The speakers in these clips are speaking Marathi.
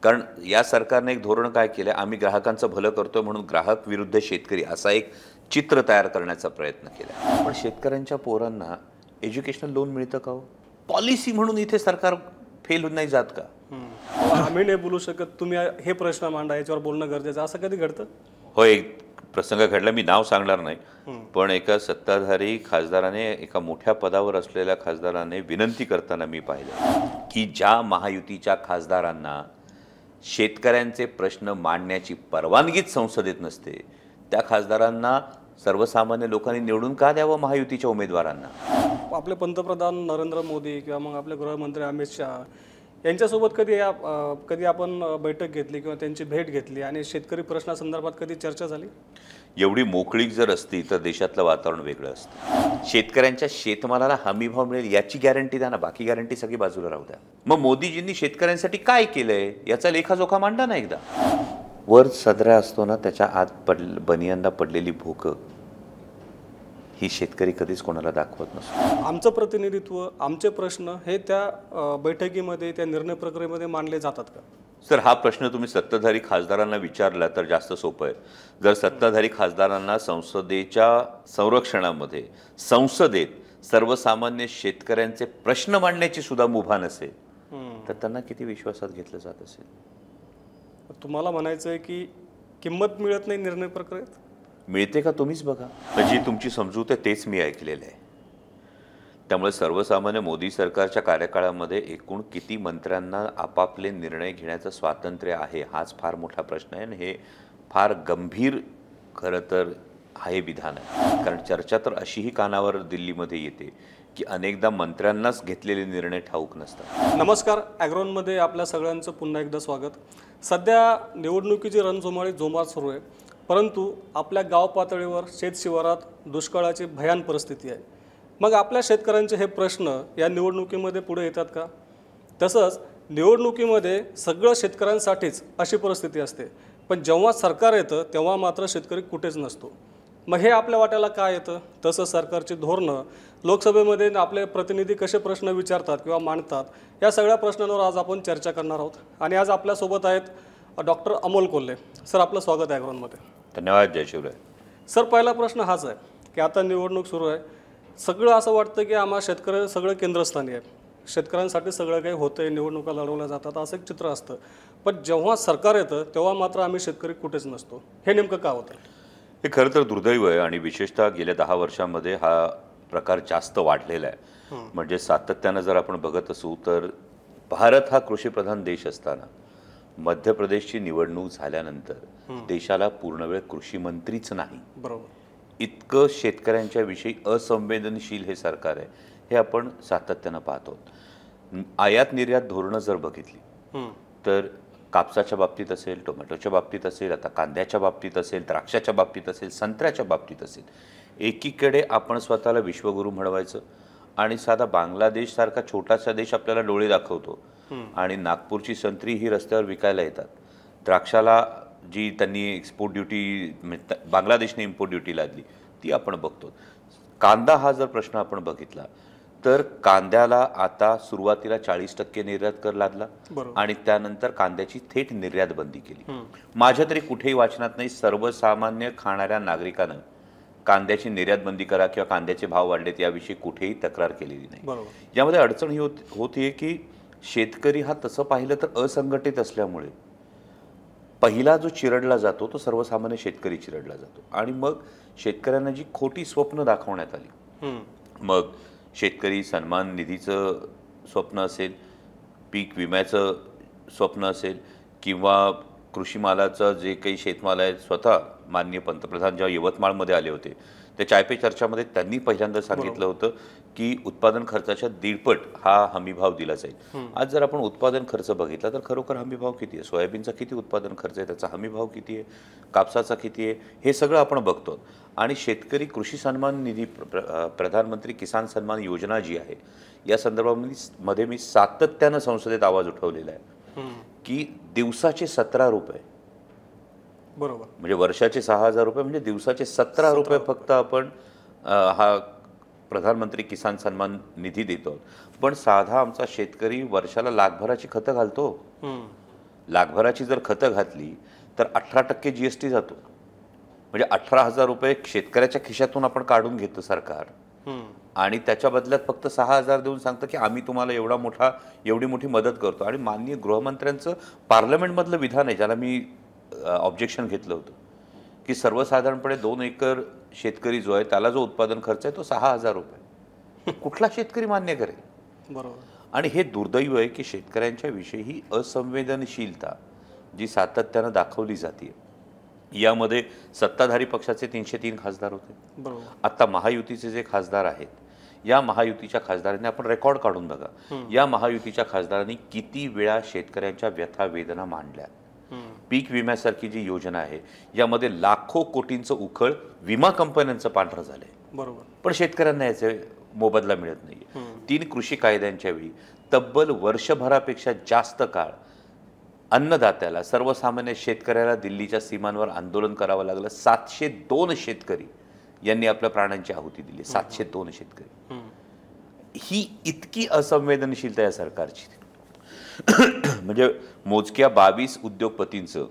कारण या सरकारने एक धोरण काय केलं, आम्ही ग्राहकांचं भलं करतोय म्हणून ग्राहक विरुद्ध शेतकरी असा एक चित्र तयार करण्याचा प्रयत्न केला. पण शेतकऱ्यांच्या पोरांना एज्युकेशनल लोन मिळतं का हो? पॉलिसी म्हणून इथे सरकार फेल नाही जात का? आम्ही नाही बोलू शकत, तुम्ही हे प्रश्न मांडा, याच्यावर बोलणं गरजेचं. असं कधी घडतं? हो, एक प्रसंग घडला, मी नाव सांगणार नाही, पण एका सत्ताधारी खासदाराने, एका मोठ्या पदावर असलेल्या खासदाराने विनंती करताना मी पाहिलं की ज्या महायुतीच्या खासदारांना शेतकऱ्यांचे प्रश्न मांडण्याची परवानगीच संसदेत नसते, त्या खासदारांना सर्वसामान्य लोकांनी निवडून का द्यावं महायुतीच्या उमेदवारांना? आपले पंतप्रधान नरेंद्र मोदी किंवा मग आपले गृहमंत्री अमित शहा यांच्यासोबत कधी आपण बैठक घेतली किंवा त्यांची भेट घेतली आणि शेतकरी प्रश्नासंदर्भात कधी चर्चा झाली? एवढी मोकळीक जर असती तर देशातलं वातावरण वेगळं असतं. शेतकऱ्यांच्या शेतमालाला हमीभाव मिळेल याची गॅरंटी द्या ना, बाकी गॅरंटी सगळी बाजूला राहू द्या. मग मोदीजींनी शेतकऱ्यांसाठी काय केलंय याचा लेखाजोखा मांडा ना एकदा. वर सदरा असतो ना, त्याच्या आत बनियांना पडलेली भूक ही शेतकरी कधीच कोणाला दाखवत नसतो. आमचं प्रतिनिधित्व, आमचे प्रश्न हे त्या बैठकीमध्ये, त्या निर्णय प्रक्रियेमध्ये मांडले जातात का? सर, हा प्रश्न तुम्ही सत्ताधारी खासदारांना विचारला तर जास्त सोपं आहे. जर सत्ताधारी खासदारांना संसदेच्या संरक्षणामध्ये, संसदेत सर्वसामान्य शेतकऱ्यांचे प्रश्न मांडण्याची सुद्धा मुभा नसेल तर त्यांना किती विश्वासात घेतलं जात असेल? तुम्हाला म्हणायचं आहे की किंमत मिळत नाही निर्णय प्रक्रियेत? मिळते का तुम्हीच बघा. जी तुमची समजूत आहे तेच मी ऐकलेलं आहे. त्यामुळे सर्वसामान्य मोदी सरकारच्या कार्यकाळामध्ये एकूण किती मंत्र्यांना आपापले निर्णय घेण्याचं स्वातंत्र्य आहे हाच फार मोठा प्रश्न आहे. आणि हे फार गंभीर खरं तर हे विधान आहे. कारण चर्चा तर अशीही कानावर दिल्लीमध्ये येते की अनेकदा मंत्र्यांनाच घेतलेले निर्णय ठाऊक नसतात. नमस्कार, ॲग्रोनमध्ये आपल्या सगळ्यांचं पुन्हा एकदा स्वागत. सध्या निवडणुकीची रणधुमाळी जोमात सुरू आहे, परंतु आपल्या गाव पातळीवर शेतशिवारात दुष्काळाची भयान परिस्थिती आहे. मग आपल्या शेतकऱ्यांचे हे प्रश्न या निवडणुकीमध्ये पुढे येतात का? तसंच निवडणुकीमध्ये सगळं शेतकऱ्यांसाठीच अशी परिस्थिती असते, पण जेव्हा सरकार येतं तेव्हा मात्र शेतकरी कुठेच नसतो. मग हे आपल्या वाट्याला काय येतं? तसं सरकारची धोरणं, लोकसभेमध्ये आपले प्रतिनिधी कसे प्रश्न विचारतात किंवा मांडतात, या सगळ्या प्रश्नांवर आज आपण चर्चा करणार आहोत. आणि आज आपल्यासोबत आहेत डॉक्टर अमोल कोल्हे. सर, आपलं स्वागत आहे ॲग्रोनमध्ये. धन्यवाद. जय शिवराय. सर, पहिला प्रश्न हाच आहे की आता निवडणूक सुरू आहे, सगळं असं वाटतं की आम्हा शेतकरी सगळं केंद्रस्थानी आहे, शेतकऱ्यांसाठी सगळं काही होतं आहे, निवडणुका लढवल्या जातात, असं एक चित्र असतं. पण जेव्हा सरकार येतं तेव्हा मात्र आम्ही शेतकरी कुठेच नसतो. हे नेमकं का होतं? हे खरं तर दुर्दैव आहे आणि विशेषतः गेल्या 10 वर्षांमध्ये हा प्रकार जास्त वाढलेला आहे. म्हणजे सातत्यानं जर आपण बघत असू तर भारत हा कृषीप्रधान देश असताना मध्य प्रदेशची निवडणूक झाल्यानंतर देशाला पूर्णवेळ कृषी मंत्रीच नाही. बरोबर. इतकं शेतकऱ्यांच्या विषयी असंवेदनशील हे सरकार आहे, हे आपण सातत्यानं पाहतो. आयात निर्यात धोरणं जर बघितली तर कापसाच्या बाबतीत असेल, टोमॅटोच्या बाबतीत असेल, आता कांद्याच्या बाबतीत असेल, द्राक्षाच्या बाबतीत असेल, संत्र्याच्या बाबतीत असेल, एकीकडे आपण स्वतःला विश्वगुरू म्हणवायचं आणि साधा बांगलादेशसारखा छोटासा देश आपल्याला डोळे दाखवतो आणि नागपूरची संत्री ही रस्त्यावर विकायला येतात. द्राक्षाला जी त्यांनी एक्सपोर्ट ड्युटी, बांगलादेशने इम्पोर्ट ड्युटी लादली ती आपण बघतो. कांदा हा जर प्रश्न आपण बघितला तर कांद्याला आता सुरुवातीला 40% निर्यात कर लादला आणि त्यानंतर कांद्याची थेट निर्यात बंदी केली. माझ्या तरी कुठेही वाचनात नाही सर्वसामान्य खाणाऱ्या नागरिकांना कांद्याची निर्यात बंदी करा किंवा कांद्याचे भाव वाढलेत याविषयी कुठेही तक्रार केलेली नाही. यामध्ये अडचण ही होतीये की शेतकरी हा तसं पाहिलं तर असंघटित असल्यामुळे पहिला जो चिरडला जातो तो सर्वसामान्य शेतकरी चिरडला जातो. आणि मग शेतकऱ्यांना जी खोटी स्वप्न दाखवण्यात आली, मग शेतकरी सन्मान निधीचं स्वप्न असेल, पीक विम्याचं स्वप्न असेल किंवा कृषी मालाचं जे काही शेतमाल आहे, स्वतः माननीय पंतप्रधान जेव्हा यवतमाळमध्ये आले होते त्या चाय पे चर्चामध्ये त्यांनी पहिल्यांदा सांगितलं होतं की उत्पादन खर्चाच्या 1.5 हा हमीभाव दिला जाईल. आज जर आपण उत्पादन खर्च बघितला तर खरोखर हमीभाव किती आहे, सोयाबीनचा किती उत्पादन खर्च आहे, त्याचा हमीभाव किती आहे, कापसाचा किती आहे, हे सगळं आपण बघतो. आणि शेतकरी कृषी सन्मान निधी, प्रधानमंत्री किसान सन्मान योजना जी आहे या संदर्भामध्ये मी सातत्यानं संसदेत आवाज उठवलेला आहे की दिवसाचे 17 रुपये, बरोबर, म्हणजे वर्षाचे 6,000 रुपये, म्हणजे दिवसाचे 17 रुपये फक्त आपण हा प्रधानमंत्री किसान सन्मान निधी देतो. पण साधा आमचा शेतकरी वर्षाला लाखभराची खतं घालतो. लाखभराची जर खतं घातली तर 18% GST जातो. म्हणजे 18,000 रुपये शेतकऱ्याच्या खिशातून आपण काढून घेतो सरकार आणि त्याच्या बदल्यात फक्त 6,000 देऊन सांगतं की आम्ही तुम्हाला एवढी मोठी मदत करतो. आणि माननीय गृहमंत्र्यांचं पार्लमेंटमधलं विधान आहे ज्याला मी ऑब्जेक्शन घेतलं होतं की सर्वसाधारणपणे 2 एकर शेतकरी जो आहे त्याला जो उत्पादन खर्च आहे तो 6,000 रुपये. कुठला शेतकरी मान्य करेल? बरोबर. आणि हे दुर्दैव आहे की शेतकऱ्यांच्या विषयी ही असंवेदनशीलता जी सातत्यानं दाखवली जाते. यामध्ये सत्ताधारी पक्षाचे 303 खासदार होते. बरोबर. आता महायुतीचे जे खासदार आहेत, या महायुतीच्या खासदारांनी आपण रेकॉर्ड काढून बघा, या महायुतीच्या खासदारांनी किती वेळा शेतकऱ्यांच्या व्यथा वेदना मांडल्या. पीक विम्यासारखी जी योजना आहे यामध्ये लाखो कोटींचं उखळ विमा कंपन्यांचं पांढरं झालंय. बरोबर. पण शेतकऱ्यांना याचे मोबदला मिळत नाहीये. 3 कृषी कायद्यांच्या वेळी तब्बल वर्षभरापेक्षा जास्त काळ अन्नदात्याला, सर्वसामान्य शेतकऱ्याला दिल्लीच्या सीमांवर आंदोलन करावं लागलं. 702 शेतकरी यांनी आपल्या प्राणांची आहुती दिली. 702 शेतकरी. ही इतकी असंवेदनशीलता या सरकारची. म्हणजे मोजक्या 22 उद्योगपतींचं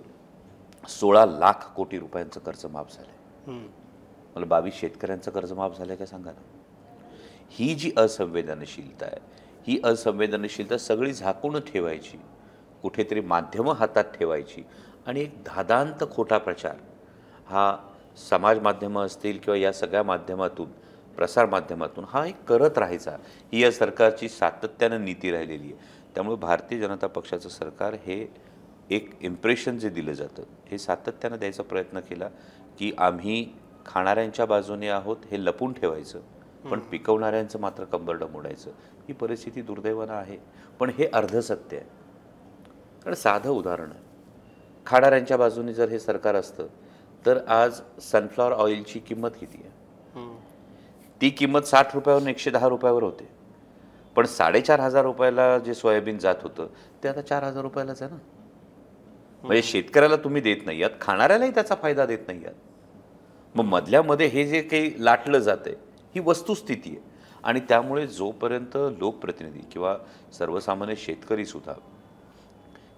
16 लाख कोटी रुपयांचं कर्ज माफ झालंय. मला 22 शेतकऱ्यांचं कर्ज माफ झालंय का सांगा ना. ही जी असंवेदनशीलता आहे, ही असंवेदनशीलता सगळी झाकून ठेवायची, कुठेतरी माध्यमं हातात ठेवायची आणि एक धादांत खोटा प्रचार हा समाज माध्यमं असतील किंवा या सगळ्या माध्यमातून, प्रसार माध्यमातून हा एक करत राहायचा, ही या सरकारची सातत्यानं नीती राहिलेली आहे. त्यामुळे भारतीय जनता पक्षाचं सरकार हे एक इम्प्रेशन जे दिलं जातं हे सातत्यानं द्यायचा प्रयत्न केला की आम्ही खाणाऱ्यांच्या बाजूने आहोत हे लपून ठेवायचं, पण पिकवणाऱ्यांचं मात्र कंबरडं मोडायचं. ही परिस्थिती दुर्दैवानं आहे, पण हे अर्धसत्य आहे. कारण साधं उदाहरण आहे, खाणाऱ्यांच्या बाजूने जर हे सरकार असतं तर आज सनफ्लॉवर ऑइलची किंमत किती आहे? ती किंमत 60 रुपयावरून 110 रुपयावर होते. पण 4,500 रुपयाला जे सोयाबीन जात होतं ते आता 4,000 रुपयालाच आहे ना. म्हणजे शेतकऱ्याला तुम्ही देत नाही आहात, खाणाऱ्यालाही त्याचा फायदा देत नाही आहात. मग मधल्यामध्ये हे जे काही लाटलं जातंय ही वस्तुस्थिती आहे. आणि त्यामुळे जोपर्यंत लोकप्रतिनिधी किंवा सर्वसामान्य शेतकरी सुद्धा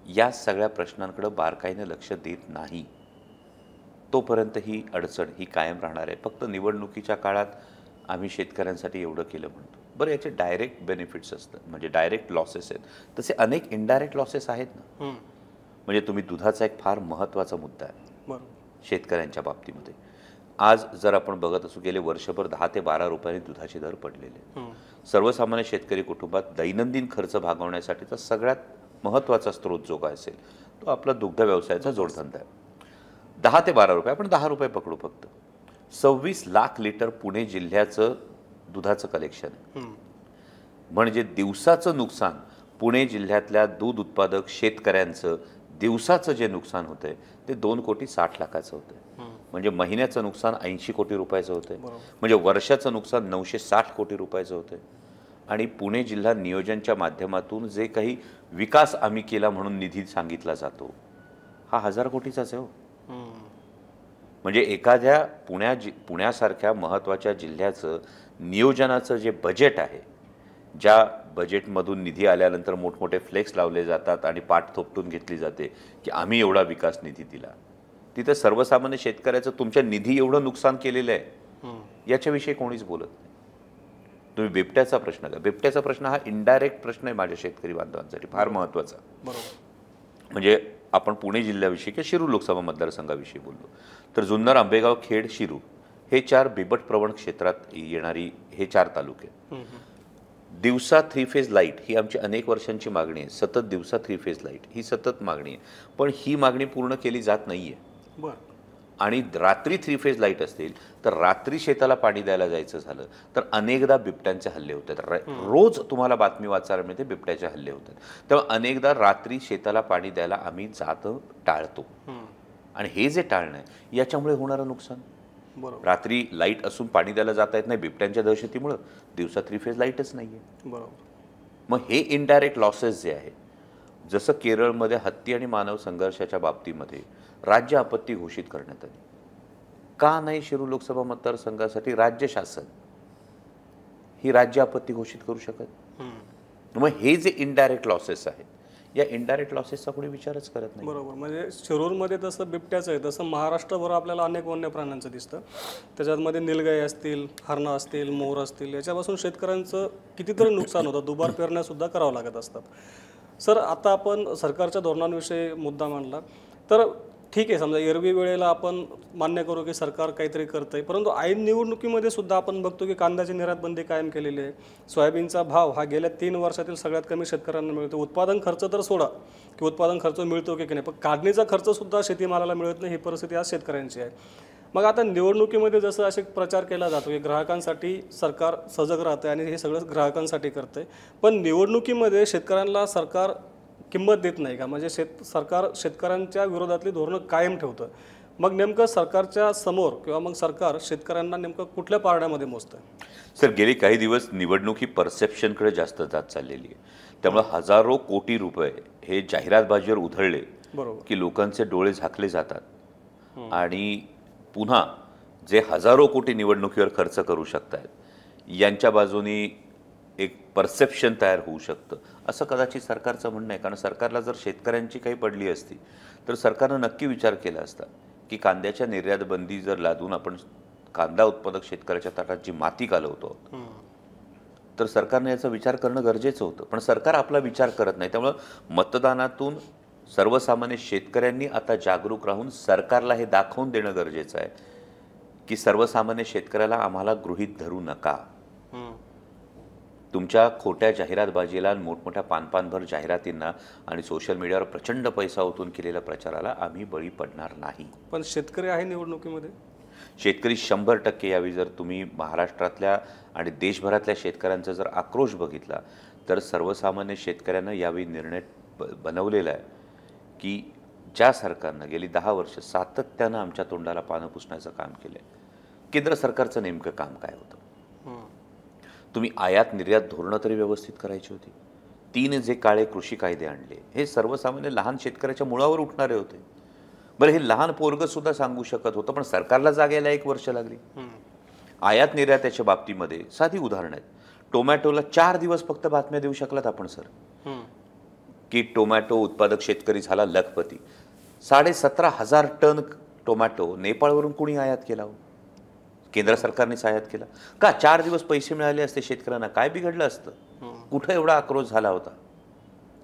या सगळ्या प्रश्नांकडे बारकाईने लक्ष देत नाही तोपर्यंत ही अडचण ही कायम राहणार आहे. फक्त निवडणुकीच्या काळात आम्ही शेतकऱ्यांसाठी एवढं केलं म्हणतो. बरं, याचे डायरेक्ट बेनिफिट्स असतात, म्हणजे डायरेक्ट लॉसेस आहेत, तसे अनेक इनडायरेक्ट लॉसेस आहेत ना. म्हणजे तुम्ही दुधाचा एक फार महत्त्वाचा मुद्दा आहे शेतकऱ्यांच्या बाबतीमध्ये. आज जर आपण बघत असू गेले वर्षभर 10 ते 12 रुपयांनी दुधाचे दर पडलेले. सर्वसामान्य शेतकरी कुटुंबात दैनंदिन खर्च भागवण्यासाठीचा सगळ्यात महत्त्वाचा स्रोत जो काय असेल तो आपला दुग्ध व्यवसायाचा जोडधंदा आहे. 10 ते 12 रुपये, आपण 10 रुपये पकडू फक्त. 26 लाख लिटर पुणे जिल्ह्याचं दुधाचं कलेक्शन आहे. म्हणजे दिवसाचं नुकसान पुणे जिल्ह्यातल्या दूध उत्पादक शेतकऱ्यांचं दिवसाचं जे नुकसान होतंय ते 2,60,00,000 होतंय. म्हणजे महिन्याचं नुकसान 80 कोटी रुपयाचं होतंय. म्हणजे वर्षाचं नुकसान 960 कोटी रुपयाचं होतंय. आणि पुणे जिल्हा नियोजनच्या माध्यमातून जे काही विकास आम्ही केला म्हणून निधी सांगितला जातो हा 1000 कोटीचाच आहे हो. म्हणजे एखाद्या पुण्यासारख्या महत्त्वाच्या जिल्ह्याचं नियोजनाचं जे बजेट आहे, ज्या बजेटमधून निधी आल्यानंतर मोठमोठे फ्लेक्स लावले जातात आणि पाठ थोपटून घेतली जाते की आम्ही एवढा विकास निधी दिला, तिथं सर्वसामान्य शेतकऱ्याचं तुमच्या निधी एवढं नुकसान केलेलं आहे याच्याविषयी कोणीच बोलत नाही. तुम्ही बिबट्याचा प्रश्न घ्या. बिबट्याचा प्रश्न हा इनडायरेक्ट प्रश्न आहे माझ्या शेतकरी बांधवांसाठी, फार महत्त्वाचा. म्हणजे आपण पुणे जिल्ह्याविषयी किंवा शिरूर लोकसभा मतदारसंघाविषयी बोललो तर जुन्नर, आंबेगाव, खेड, शिरूर हे 4 बिबट प्रवण क्षेत्रात येणारी हे 4 तालुके. दिवसा 3 फेज लाईट ही आमची अनेक वर्षांची मागणी आहे. सतत दिवसा 3 फेज लाईट ही सतत मागणी आहे, पण ही मागणी पूर्ण केली जात नाहीये. आणि रात्री 3 फेज लाईट असतील तर रात्री शेताला पाणी द्यायला जायचं झालं तर अनेकदा बिबट्यांचे हल्ले होतात. रोज तुम्हाला बातमी वाचायला मिळते बिबट्याचे हल्ले होतात. तेव्हा अनेकदा रात्री शेताला पाणी द्यायला आम्ही जातं टाळतो. आणि हे जे टाळणं आहे याच्यामुळे होणारं नुकसान. रात्री लाईट असून पाणी द्यायला जाता येत नाही बिबट्यांच्या दहशतीमुळं, दिवसा 3 फेज लाईटच नाही आहे. मग हे इनडायरेक्ट लॉसेस जे आहे, जसं केरळमध्ये हत्ती आणि मानव संघर्षाच्या बाबतीमध्ये राज्य आपत्ती घोषित करण्यात आली, का नाही शिरूर लोकसभा मतदारसंघासाठी राज्य शासन ही राज्य आपत्ती घोषित करू शकत? मग हे जे इनडायरेक्ट लॉसेस आहेत या इनडायरेक्ट लॉसेसचा कोणी विचारच करत नाही. बरोबर. म्हणजे शिरूरमध्ये तसं बिबट्याचं आहे, तसं महाराष्ट्रभर आपल्याला अनेक वन्य प्राण्यांचं दिसतं. त्याच्यामध्ये निलगाई असतील, हरणं असतील, मोर असतील, याच्यापासून शेतकऱ्यांचं कितीतरी नुकसान होतं. दुबार पेरण्यासुद्धा करावं लागत असतात. सर, आता आपण सरकारच्या धोरणांविषयी मुद्दा मांडला, तर ठीक आहे, समजा एरवी वेळेला आपण मान्य करू की सरकार काहीतरी करतंय, परंतु ऐन निवडणुकीमध्ये सुद्धा आपण बघतो की कांद्याची निर्यात बंदी कायम केलेली आहे. सोयाबीनचा भाव हा गेल्या 3 वर्षातील सगळ्यात कमी शेतकऱ्यांना मिळतो. उत्पादन खर्च तर सोडा की उत्पादन खर्च मिळतो की नाही, पण काढणीचा खर्च सुद्धा शेतीमालाला मिळत नाही. ही परिस्थिती आज शेतकऱ्यांची आहे. मग आता निवडणुकीमध्ये जसं असे प्रचार केला जातो की ग्राहकांसाठी सरकार सजग राहतं आणि हे सगळं ग्राहकांसाठी करतंय, पण निवडणुकीमध्ये शेतकऱ्यांना सरकार किंमत देत नाही का? म्हणजे सरकार शेतकऱ्यांच्या विरोधातली धोरणं कायम ठेवतं. मग नेमकं सरकारच्या समोर किंवा मग सरकार शेतकऱ्यांना नेमकं कुठल्या पारड्यामध्ये मोजतं? सर, गेली काही दिवस निवडणूक ही परसेप्शनकडे जास्त जात चाललेली आहे. त्यामुळे हजारो कोटी रुपये हे जाहिरातबाजीवर उधळले बरोबर. की लोकांचे डोळे झाकले जातात आणि पुन्हा जे हजारो कोटी निवडणुकीवर खर्च करू शकतात यांच्या बाजूनी एक परसेप्शन तयार होऊ शकतं, असं कदाचित सरकारचं म्हणणं आहे. कारण सरकारला जर शेतकऱ्यांची काही पडली असती तर सरकारनं नक्की विचार केला असता की कांद्याच्या निर्यात बंदी जर लादून आपण कांदा उत्पादक शेतकऱ्याच्या ताटात जी माती घालवतो, तर सरकारने याचा विचार करणं गरजेचं होतं. पण सरकार आपला विचार करत नाही. त्यामुळं मतदानातून सर्वसामान्य शेतकऱ्यांनी आता जागरूक राहून सरकारला हे दाखवून देणं गरजेचं आहे की सर्वसामान्य शेतकऱ्याला आम्हाला गृहीत धरू नका. तुमच्या खोट्या जाहिरातबाजीला आणि मोठमोठ्या पानपानभर जाहिरातींना आणि सोशल मीडियावर प्रचंड पैसा ओतून केलेल्या प्रचाराला आम्ही बळी पडणार नाही. पण शेतकरी आहे निवडणुकीमध्ये. शेतकरी 100% यावी. जर तुम्ही महाराष्ट्रातल्या आणि देशभरातल्या शेतकऱ्यांचा जर आक्रोश बघितला तर सर्वसामान्य शेतकऱ्यांना यावेळी निर्णय बनवलेला आहे की ज्या सरकारनं गेली 10 वर्ष सातत्यानं आमच्या तोंडाला पानं पुसण्याचं काम केलं आहे, केंद्र सरकारचं नेमकं काम काय होतं? तुम्ही आयात निर्यात धोरणं तरी व्यवस्थित करायची होती. 3 जे काळे कृषी कायदे आणले हे सर्वसामान्य लहान शेतकऱ्याच्या मुळावर उठणारे होते. बरं, हे लहान पोरगं सुद्धा सांगू शकत होतं, पण सरकारला जागायला 1 वर्ष लागली. आयात निर्याताच्या बाबतीमध्ये साधी उदाहरणं आहेत. टोमॅटोला 4 दिवस फक्त बातम्या देऊ शकलात आपण सर की टोमॅटो उत्पादक शेतकरी झाला लखपती. 17,500 टन टोमॅटो नेपाळवरून कुणी आयात केला? केंद्र सरकारनेच आयात केला का? 4 दिवस पैसे मिळाले असते शेतकऱ्यांना, काय बिघडलं असतं? कुठं एवढा आक्रोश झाला होता?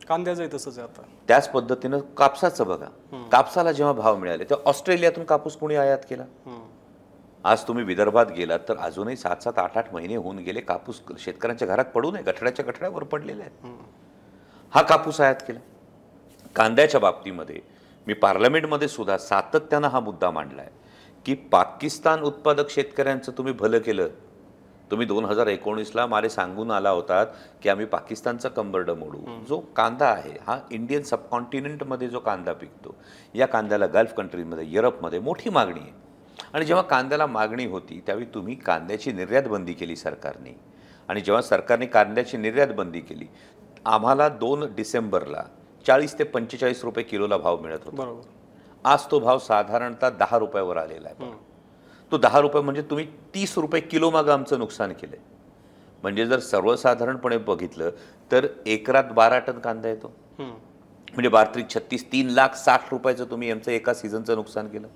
कांद्याचंही तसंच आहे आता. त्याच पद्धतीनं कापसाचं बघा. कापसाला जेव्हा भाव मिळाले तेव्हा ऑस्ट्रेलियातून कापूस कोणी आयात केला? आज तुम्ही विदर्भात गेलात तर अजूनही 7-7, 8-8 महिने होऊन गेले कापूस शेतकऱ्यांच्या घरात पडू नये, गठड्याच्या गठड्यावर पडलेले आहेत. हा कापूस आयात केला. कांद्याच्या बाबतीमध्ये मी पार्लमेंटमध्ये सुद्धा सातत्यानं हा मुद्दा मांडला आहे की पाकिस्तान उत्पादक शेतकऱ्यांचं तुम्ही भलं केलं. तुम्ही 2019ला मारे सांगून आला होतात की आम्ही पाकिस्तानचा कंबरडं मोडू. जो कांदा आहे हा इंडियन सबकॉन्टिनेंटमध्ये जो कांदा पिकतो, या कांद्याला गल्फ कंट्रीजमध्ये, युरोपमध्ये मोठी मागणी आहे. आणि जेव्हा कांद्याला मागणी होती त्यावेळी तुम्ही कांद्याची निर्यात बंदी केली सरकारने. आणि जेव्हा सरकारने कांद्याची निर्यात बंदी केली, आम्हाला 2 डिसेंबरला 40 ते 45 रुपये किलोला भाव मिळत होता. बरोबर. आज तो भाव साधारणतः 10 रुपयावर आलेला आहे. तो 10 रुपये म्हणजे तुम्ही 30 रुपये किलो मागं आमचं नुकसान केलं आहे. म्हणजे जर सर्वसाधारणपणे बघितलं तर एकरात 12 टन कांदा येतो. म्हणजे 12×36 3,60,000 रुपयाचं तुम्ही आमचं एका सीझनचं नुकसान केलं.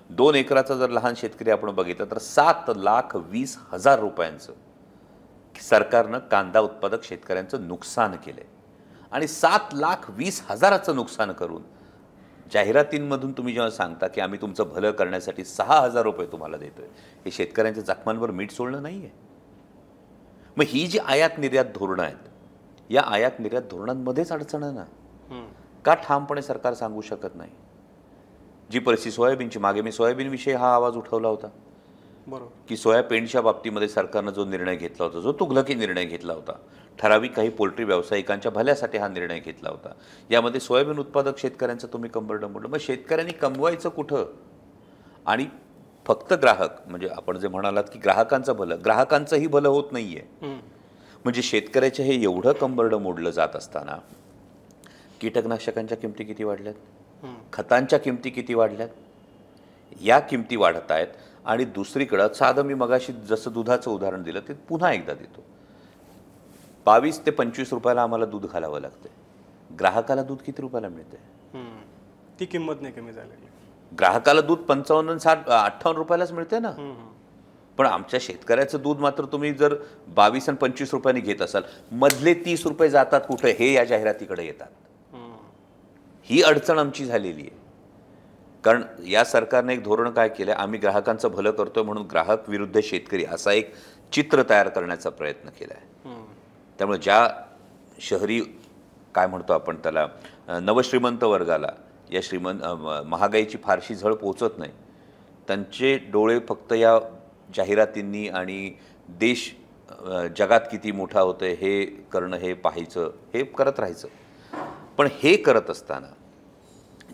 2 एकराचा जर लहान शेतकरी आपण बघितलं तर 7,20,000 रुपयांचं सरकारनं कांदा उत्पादक शेतकऱ्यांचं नुकसान केलंय. आणि 7,20,000चं नुकसान करून जाहिरातींमधून तुम्ही जेव्हा सांगता की आम्ही तुमचं भलं करण्यासाठी 6,000 रुपये तुम्हाला देतोय, हे शेतकऱ्यांच्या जखमांवर मीठ सोडणं नाही आहे. मग ही जी आयात निर्यात धोरणं आहेत, या आयात निर्यात धोरणांमध्येच अडचण आहे ना. का ठामपणे सरकार सांगू शकत नाही? जी परिस्थिती सोयाबीनची, मागे मी सोयाबीनविषयी हा आवाज उठवला होता. बरोबर. की सोयाबीनच्या बाबतीमध्ये सरकारनं जो निर्णय घेतला होता, जो तुघलकी निर्णय घेतला होता, ठराविक काही पोल्ट्री व्यावसायिकांच्या भल्यासाठी हा निर्णय घेतला होता. यामध्ये सोयाबीन उत्पादक शेतकऱ्यांचं तुम्ही कंबरडं मोडलं. मग शेतकऱ्यांनी कमवायचं कुठं? आणि फक्त ग्राहक, म्हणजे आपण जे म्हणालात की ग्राहकांचं भलं, ग्राहकांचंही भलं होत नाहीये. म्हणजे शेतकऱ्याचे हे एवढं कंबरडं मोडलं जात असताना कीटकनाशकांच्या किमती किती वाढल्यात, खतांच्या किमती किती वाढल्यात, या किमती वाढत आहेत. आणि दुसरीकडं साधं मी मगाशी जसं दुधाचं उदाहरण दिलं ते पुन्हा एकदा देतो. 22 ते 25 रुपयाला आम्हाला दूध घालावं लागतं. ग्राहकाला दूध किती रुपयाला मिळते? ती किंमत नाही कमी झालेली. ग्राहकाला दूध 55, 60, 58 रुपयालाच मिळते ना. पण आमच्या शेतकऱ्याचं दूध मात्र तुम्ही जर 22 आणि 25 रुपयांनी घेत असाल, मधले 30 रुपये जातात कुठे हे या जाहिरातीकडे येतात. ही अडचण आमची झालेली आहे. कारण या सरकारने एक धोरण काय केलं, आम्ही ग्राहकांचं भलं करतोय म्हणून ग्राहक विरुद्ध शेतकरी असा एक चित्र तयार करण्याचा प्रयत्न केला आहे. त्यामुळे ज्या शहरी काय म्हणतो आपण त्याला नवश्रीमंत वर्गाला या महागाईची फारशी झळ पोचत नाही, त्यांचे डोळे फक्त या जाहिरातींनी आणि देश जगात किती मोठा होतोय हे करणं, हे पाहायचं, हे करत राहायचं. पण हे करत असताना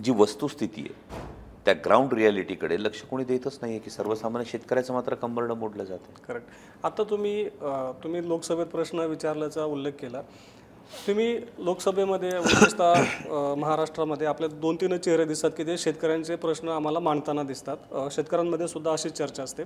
जी वस्तुस्थिती आहे त्या ग्राउंड रियालिटीकडे लक्ष कोणी देतच नाही आहे की सर्वसामान्य शेतकऱ्याचं मात्र कंबरडं मोडलं जातं. करेक्ट. आता तुम्ही लोकसभेत प्रश्न विचारल्याचा उल्लेख केला. तुम्ही लोकसभेमध्ये विशेषतः महाराष्ट्रामध्ये आपले 2-3 चेहरे दिसतात की ते शेतकऱ्यांचे प्रश्न आम्हाला मांडताना दिसतात. शेतकऱ्यांमध्ये सुद्धा अशीच चर्चा असते.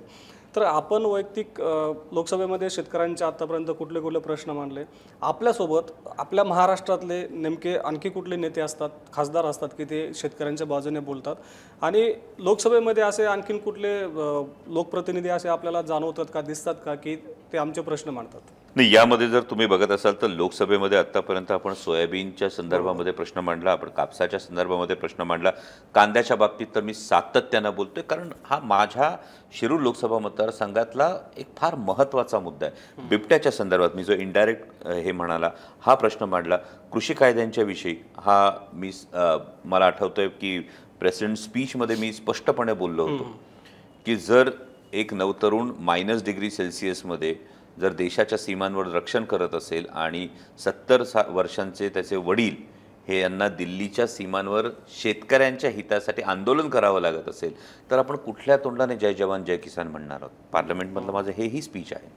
तर आपण वैयक्तिक लोकसभेमध्ये शेतकऱ्यांचे आतापर्यंत कुठले कुठले प्रश्न मांडले, आपल्यासोबत आपल्या महाराष्ट्रातले नेमके आणखी कुठले नेते असतात, खासदार असतात की ते शेतकऱ्यांच्या बाजूने बोलतात, आणि लोकसभेमध्ये असे आणखीन कुठले लोकप्रतिनिधी असे आपल्याला जाणवतात का, दिसतात का की ते आमचे प्रश्न मांडतात? नाही, यामध्ये जर तुम्ही बघत असाल तर लोकसभेमध्ये आतापर्यंत आपण सोयाबीनच्या संदर्भामध्ये प्रश्न मांडला, आपण कापसाच्या संदर्भामध्ये प्रश्न मांडला, कांद्याच्या बाबतीत तर मी सातत्यानं बोलतोय कारण हा माझ्या शिरूर लोकसभा मतदारसंघातला एक फार महत्त्वाचा मुद्दा आहे. बिबट्याच्या संदर्भात मी जो इनडायरेक्ट हे म्हणाला हा प्रश्न मांडला. कृषी कायद्यांच्या विषयी हा मी मला आठवतोय की प्रेसिडेंट स्पीचमध्ये मी स्पष्टपणे बोललो होतो की जर एक नवतरुण -°C जर देशाच्या सीमांवर रक्षण करत असेल आणि 70 वर्षांचे त्याचे वडील हे यांना दिल्लीच्या सीमांवर शेतकऱ्यांच्या हितासाठी आंदोलन करावं लागत असेल तर आपण कुठल्या तोंडाने जय जवान जय किसान म्हणणार आहोत? पार्लमेंटमधलं माझं हेही स्पीच आहे.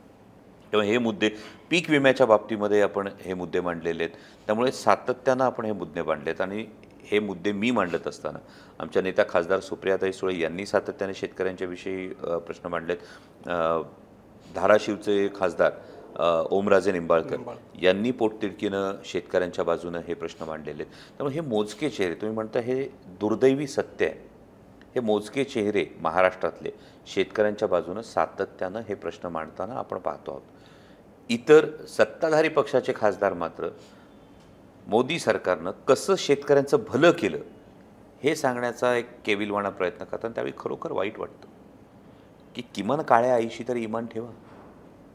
तेव्हा हे मुद्दे पीक विम्याच्या बाबतीमध्ये आपण हे मुद्दे मांडलेले आहेत. त्यामुळे सातत्यानं आपण हे मुद्दे मांडलेत आणि हे मुद्दे मी मांडत असताना आमच्या नेत्या खासदार सुप्रियाताई सुळे यांनी सातत्याने शेतकऱ्यांच्या विषयी प्रश्न मांडलेत. धाराशिवचे खासदार ओमराजे निंबाळकर यांनी पोटतिडकीनं शेतकऱ्यांच्या बाजूनं हे प्रश्न मांडलेले आहेत. त्यामुळे हे मोजके चेहरे, तुम्ही म्हणता हे दुर्दैवी सत्य आहे, हे मोजके चेहरे महाराष्ट्रातले शेतकऱ्यांच्या बाजूनं सातत्यानं हे प्रश्न मांडताना आपण पाहतो आहोत. इतर सत्ताधारी पक्षाचे खासदार मात्र मोदी सरकारनं कसं शेतकऱ्यांचं भलं केलं हे सांगण्याचा एक केविलवाणा प्रयत्न करतात. त्यावेळी खरोखर वाईट वाटतं की किमान काळ्या आईशी तरी इमान ठेवा.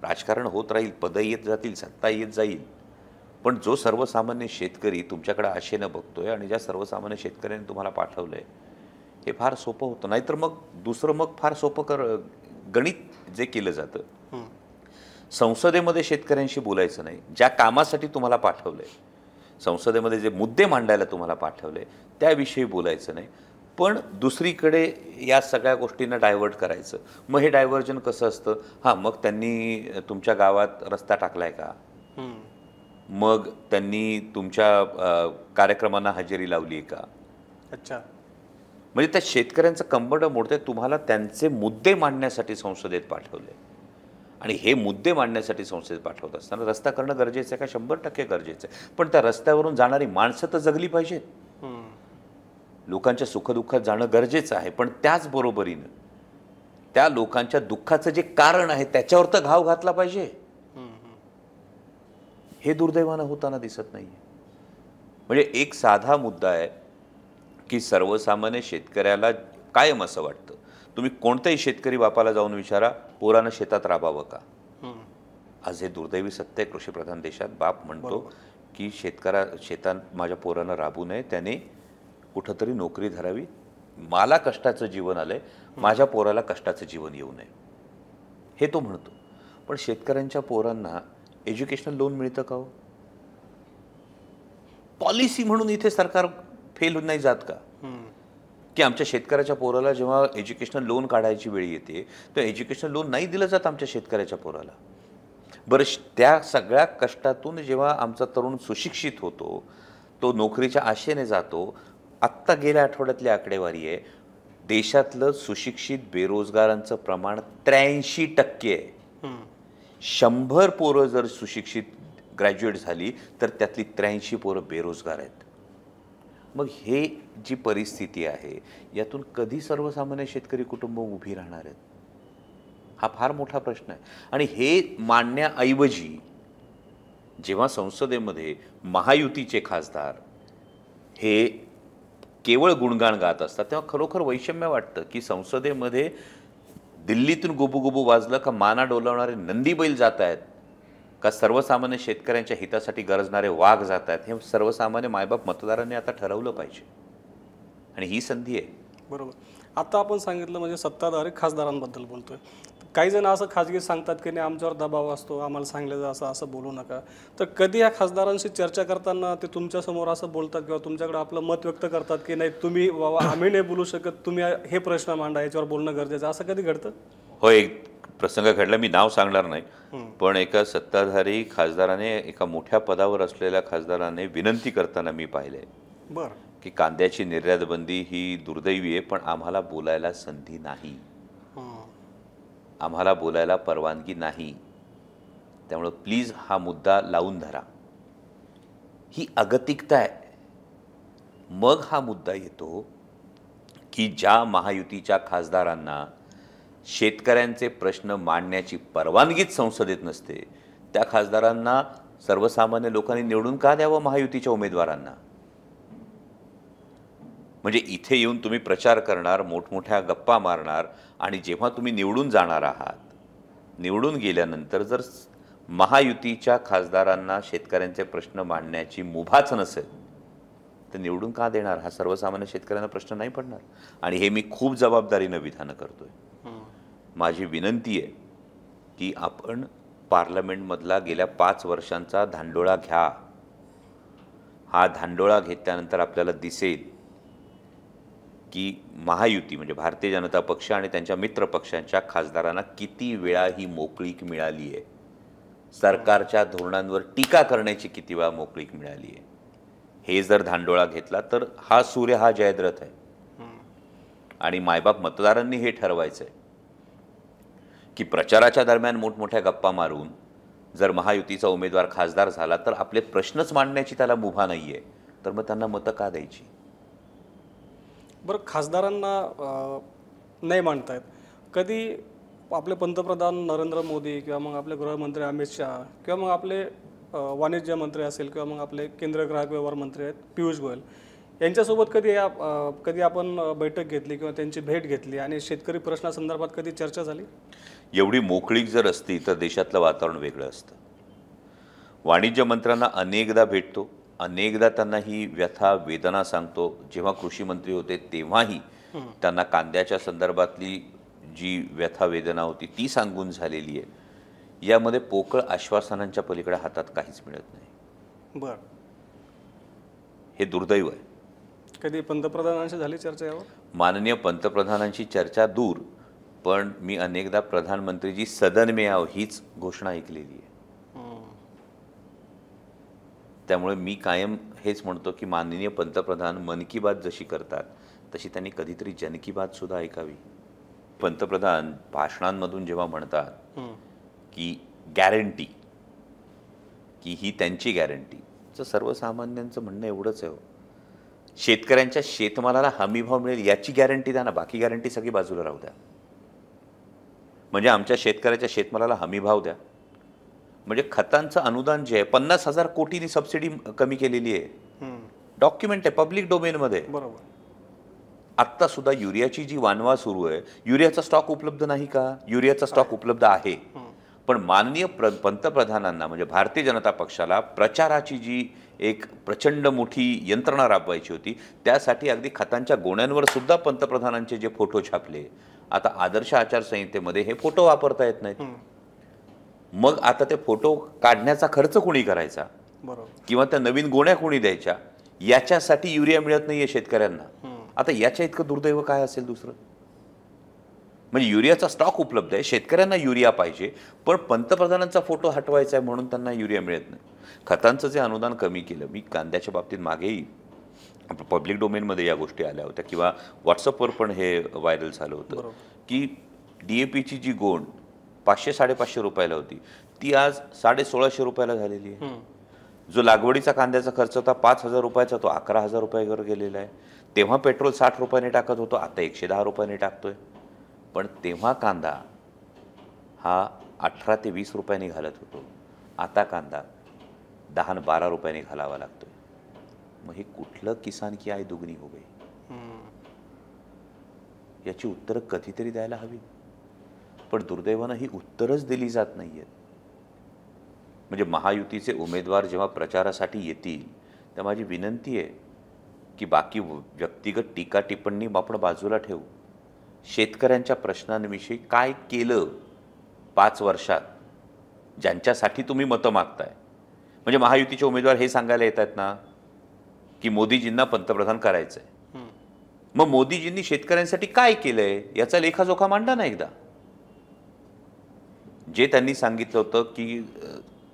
राजकारण होत राहील, पदं येत जातील, सत्ता येत जाईल, पण जो सर्वसामान्य शेतकरी तुमच्याकडे आशेनं बघतोय आणि ज्या सर्वसामान्य शेतकऱ्यांनी तुम्हाला पाठवलंय हे फार सोपं होतं. नाहीतर मग दुसरं मग फार सोपं गणित जे केलं जातं, संसदेमध्ये शेतकऱ्यांशी बोलायचं नाही, ज्या कामासाठी तुम्हाला पाठवलंय संसदेमध्ये जे मुद्दे मांडायला तुम्हाला पाठवले त्याविषयी बोलायचं नाही, पण दुसरीकडे या सगळ्या गोष्टींना डायव्हर्ट करायचं. मग हे डायव्हर्जन कसं असतं? हां, मग त्यांनी तुमच्या गावात रस्ता टाकलाय का? मग त्यांनी तुमच्या कार्यक्रमांना हजेरी लावली आहे का? अच्छा, म्हणजे त्या शेतकऱ्यांचं कंबरडं मोडतंय. तुम्हाला त्यांचे मुद्दे मांडण्यासाठी संसदेत पाठवले आणि हे मुद्दे मांडण्यासाठी संसदेत पाठवत असताना रस्ता करणं गरजेचं आहे का? 100% गरजेचं आहे. पण त्या रस्त्यावरून जाणारी माणसं तर जगली पाहिजेत. लोकांच्या सुखदुःखात जाणं गरजेचं आहे, पण त्याचबरोबरीनं त्या लोकांच्या दुःखाचं जे कारण आहे त्याच्यावर तर घाव घातला पाहिजे. हे दुर्दैवानं होताना दिसत नाही. म्हणजे एक साधा मुद्दा आहे की सर्वसामान्य शेतकऱ्याला कायम असं वाटतं, तुम्ही कोणत्याही शेतकरी बापाला जाऊन विचारा, पोरानं शेतात राबावं का? आज हे दुर्दैवी सत्य आहे कृषीप्रधान देशात. बाप म्हणतो की शेतात माझ्या पोरानं राबू नये, त्याने कुठंतरी नोकरी धरावी, मला कष्टाचं जीवन आलंय, माझ्या पोराला कष्टाचं जीवन येऊ नये, हे तो म्हणतो. पण शेतकऱ्यांच्या पोरांना एज्युकेशनल लोन मिळतं का हो? पॉलिसी म्हणून इथे सरकार फेल नाही जात का की आमच्या शेतकऱ्याच्या पोराला जेव्हा एज्युकेशनल लोन काढायची वेळ येते तर एज्युकेशनल लोन नाही दिलं जात आमच्या शेतकऱ्याच्या पोराला? बरं, त्या सगळ्या कष्टातून जेव्हा आमचा तरुण सुशिक्षित होतो, तो नोकरीच्या आशेने जातो. आत्ता गेल्या आठवड्यातली आकडेवारी आहे, देशातलं सुशिक्षित बेरोजगारांचं प्रमाण 83% आहे. 100 पोरं जर सुशिक्षित ग्रॅज्युएट झाली तर त्यातली 83 पोरं बेरोजगार आहेत. मग हे जी परिस्थिती आहे यातून कधी सर्वसामान्य शेतकरी कुटुंब उभी राहणार आहेत, हा फार मोठा प्रश्न आहे. आणि हे मांडण्याऐवजी जेव्हा संसदेमध्ये महायुतीचे खासदार हे केवळ गुणगान गात असतात तेव्हा खरोखर वैषम्य वाटतं की संसदेमध्ये दिल्लीतून गुबुगुबू वाजलं का माना डोलावणारे नंदी बैल जात आहेत, का सर्वसामान्य शेतकऱ्यांच्या हितासाठी गरजणारे वाघ जात आहेत, हे सर्वसामान्य मायबाप मतदारांनी आता ठरवलं पाहिजे. आणि ही संधी आहे. बरोबर. आता आपण सांगितलं म्हणजे सत्ताधारी खासदारांबद्दल बोलतोय. काही जण असं खाजगी सांगतात की नाही आमच्यावर दबाव असतो, आम्हाला सांगलं असं असं बोलू नका. तर कधी या खासदारांशी चर्चा करताना ते तुमच्यासमोर असं बोलतात किंवा तुमच्याकडे आपलं मत व्यक्त करतात की नाही तुम्ही बाबा आम्ही नाही बोलू शकत, तुम्ही हे प्रश्न मांडा, याच्यावर बोलणं गरजेचं, असं कधी घडतं? हो, एक प्रसंग घडला, मी नाव सांगणार नाही, पण एका सत्ताधारी खासदाराने एका मोठ्या पदावर असलेल्या खासदाराने विनंती करताना मी पाहिले बरं. की कांद्याची निर्यात बंदी ही दुर्दैवी आहे, पण आम्हाला बोलायला संधी नाही, आम्हाला बोलायला परवानगी नाही, त्यामुळे प्लीज हा मुद्दा लावून धरा. ही अगतिकता आहे. मग हा मुद्दा येतो की ज्या महायुतीच्या खासदारांना शेतकऱ्यांचे प्रश्न मांडण्याची परवानगीच संसदेत नसते त्या खासदारांना सर्वसामान्य लोकांनी निवडून का द्यावं महायुतीच्या उमेदवारांना? म्हणजे इथे येऊन तुम्ही प्रचार करणार, मोठमोठ्या गप्पा मारणार, आणि जेव्हा तुम्ही निवडून जाणार आहात, निवडून गेल्यानंतर जर महायुतीच्या खासदारांना शेतकऱ्यांचे प्रश्न मांडण्याची मुभाच नसेल तर निवडून का देणार? हा सर्वसामान्य शेतकऱ्यांना प्रश्न नाही पडणार. आणि हे मी खूप जबाबदारीनं विधानं करतोय. माझी विनंती आहे की आपण पार्लमेंटमधला गेल्या 5 वर्षांचा धांडोळा घ्या. हा धांडोळा घेतल्यानंतर आपल्याला दिसेल की महायुती म्हणजे भारतीय जनता पक्ष आणि त्यांच्या मित्र पक्षांच्या खासदारांना किती वेळा ही मोकळीक मिळाली आहे, सरकारच्या धोरणांवर टीका करण्याची किती वेळा मोकळीक मिळाली आहे. हे जर धांडोळा घेतला तर हा सूर्य हा जयद्रथ आहे. आणि मायबाप मतदारांनी हे ठरवायचं आहे की प्रचाराच्या दरम्यान मोठमोठ्या गप्पा मारून जर महायुतीचा उमेदवार खासदार झाला तर आपले प्रश्नच मांडण्याची त्याला मुभा नाही आहे, तर मग त्यांना मतं का द्यायची? बरं, खासदारांना नाही मांडतायत. कधी आपले पंतप्रधान नरेंद्र मोदी किंवा मग आपले गृहमंत्री अमित शहा किंवा मग आपले वाणिज्य मंत्री असेल किंवा मग आपले केंद्रीय ग्राहक व्यवहार मंत्री आहेत पियुष गोयल यांच्यासोबत कधी आपण बैठक घेतली किंवा त्यांची भेट घेतली आणि शेतकरी प्रश्नासंदर्भात कधी चर्चा झाली? एवढी मोकळीक जर असती तर देशातलं वातावरण वेगळं असतं. वाणिज्य मंत्र्यांना अनेकदा भेटतो, अनेकदा त्यांना ही व्यथा वेदना सांगतो. जेव्हा कृषी मंत्री होते तेव्हाही त्यांना कांद्याच्या संदर्भातली जी व्यथा वेदना होती ती सांगून झालेली आहे. यामध्ये पोकळ आश्वासनांच्या पलीकडे हातात काहीच मिळत नाही. बरं. हे दुर्दैव आहे. कधी पंतप्रधानांशी झाली चर्चा यावर? माननीय पंतप्रधानांची चर्चा दूर, पण मी अनेकदा प्रधानमंत्रीजी सदन में आओ हीच घोषणा ऐकलेली आहे. त्यामुळे मी कायम हेच म्हणतो की माननीय पंतप्रधान मन की बात जशी करतात तशी त्यांनी कधीतरी जन की बात सुद्धा ऐकावी. पंतप्रधान भाषणांमधून जेव्हा म्हणतात की गॅरंटी, की ही त्यांची गॅरंटी, तर सर्वसामान्यांचं म्हणणं एवढंच आहे, शेतकऱ्यांच्या शेतमालाला हमीभाव मिळेल याची गॅरंटी द्या ना, बाकी गॅरंटी सगळी बाजूला राहू द्या. म्हणजे आमच्या शेतकऱ्याच्या शेतमालाला हमीभाव द्या. म्हणजे खतांचं अनुदान जे आहे 50,000 कोटींनी सबसिडी कमी केलेली आहे. डॉक्युमेंट आहे पब्लिक डोमेनमध्ये. बरोबर. आत्ता सुद्धा युरियाची जी वानवा सुरू आहे, युरियाचा स्टॉक उपलब्ध नाही का? युरियाचा स्टॉक उपलब्ध आहे. पण माननीय पंतप्रधानांना म्हणजे भारतीय जनता पक्षाला प्रचाराची जी एक प्रचंड मोठी यंत्रणा राबवायची होती त्यासाठी अगदी खतांच्या गोण्यांवर सुद्धा पंतप्रधानांचे जे फोटो छापले, आता आदर्श आचारसंहितेमध्ये हे फोटो वापरता येत नाहीत. मग आता ते फोटो काढण्याचा खर्च कोणी करायचा? बरोबर. किंवा त्या नवीन गोण्या कोणी द्यायच्या? याच्यासाठी युरिया मिळत नाहीये शेतकऱ्यांना. आता याच्या इतकं दुर्दैव काय असेल दुसरं? म्हणजे युरियाचा स्टॉक उपलब्ध आहे, शेतकऱ्यांना युरिया पाहिजे, पण पंतप्रधानांचा फोटो हटवायचा आहे म्हणून त्यांना युरिया मिळत नाही. खतांचं जे अनुदान कमी केलं, मी कांद्याच्या बाबतीत मागेही पब्लिक डोमेनमध्ये या गोष्टी आल्या होत्या किंवा व्हॉट्सअपवर पण हे व्हायरल झालं होतं की DAPची जी गोण 500-550 रुपयाला होती ती आज 1650 रुपयाला झालेली आहे. जो लागवडीचा कांद्याचा खर्च होता 5,000 रुपयाचा, तो 11,000 रुपयावर गेलेला आहे. तेव्हा पेट्रोल 60 रुपयाने टाकत होतो, आता 110 रुपयाने टाकतोय. पण तेव्हा कांदा हा 18 ते 20 रुपयांनी घालत होतो, आता कांदा 10 आणि 12 रुपयांनी घालावा लागतोय. मग हे कुठलं किसान की आय दुगनी हो गई? याची उत्तरं कधीतरी द्यायला हवी. पण दुर्दैवानं ही उत्तरच दिली जात नाहीयेत. म्हणजे महायुतीचे उमेदवार जेव्हा प्रचारासाठी येतील तेव्हा माझी विनंती आहे की बाकी व्यक्तिगत टीका टिप्पणी आपण बाजूला ठेवू. शेतकऱ्यांच्या प्रश्नांविषयी काय केलं 5 वर्षात, ज्यांच्यासाठी तुम्ही मतं मागताय. म्हणजे महायुतीचे उमेदवार हे सांगायला येत आहेत ना की मोदीजींना पंतप्रधान करायचंय. मग मोदीजींनी शेतकऱ्यांसाठी काय केलंय याचा लेखाजोखा मांडा ना एकदा. जे त्यांनी सांगितलं होतं की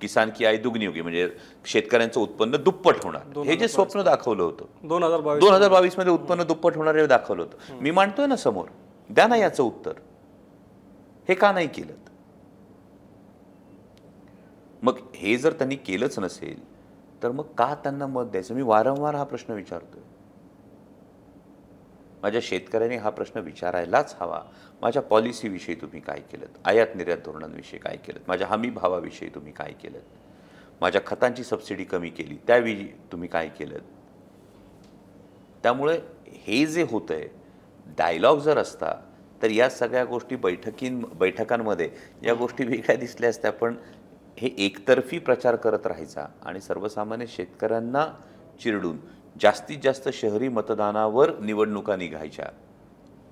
किसान की आय दुगनी होगी, म्हणजे शेतकऱ्यांचं उत्पन्न दुप्पट होणार, हे जे स्वप्न दाखवलं होतं 2022 मध्ये उत्पन्न दुप्पट होणार हे दाखवलं होतं. मी मांडतोय ना समोर, द्या ना याचं उत्तर. हे का नाही केलं? मग हे जर त्यांनी केलंच नसेल तर मग का त्यांना मत द्यायचं? मी वारंवार हा प्रश्न विचारतोय. माझ्या शेतकऱ्यांनी हा प्रश्न विचारायलाच हवा. माझ्या पॉलिसीविषयी तुम्ही काय केलं, आयात निर्यात धोरणांविषयी काय केलं, माझ्या हमी भावाविषयी तुम्ही काय केलं, माझ्या खतांची सबसिडी कमी केली त्याविषयी तुम्ही काय केलं. त्यामुळे हे जे होतंय, डायलॉग जर असता तर या सगळ्या गोष्टी बैठकांमध्ये या गोष्टी वेगळ्या दिसल्या असत्या. पण हे एकतर्फी प्रचार करत राहायचा आणि सर्वसामान्य शेतकऱ्यांना चिरडून जास्तीत जास्त शहरी मतदानावर निवडणुका निघायच्या,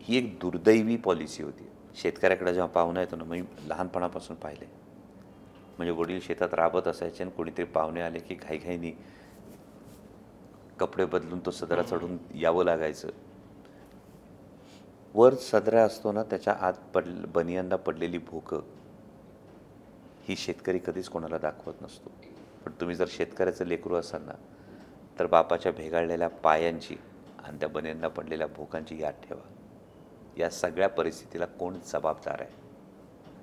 ही एक दुर्दैवी पॉलिसी होती. शेतकऱ्याकडे जेव्हा पाहुणा येतो ना, मी लहानपणापासून पाहिले. म्हणजे वडील शेतात राबत असायचे आणि कोणीतरी पाहुणे आले की घाईघाईनी कपडे बदलून तो सदरा चढून यावं लागायचं. वर सदरा असतो ना, त्याच्या आत बनियांना पडलेली भोकं ही शेतकरी कधीच कोणाला दाखवत नसतो. पण तुम्ही जर शेतकऱ्याचं लेकरू असाल ना, तर बापाच्या भेगाळलेल्या पायांची आणि त्या बनियांना पडलेल्या भोकांची याद ठेवा. या सगळ्या परिस्थितीला कोण जबाबदार आहे?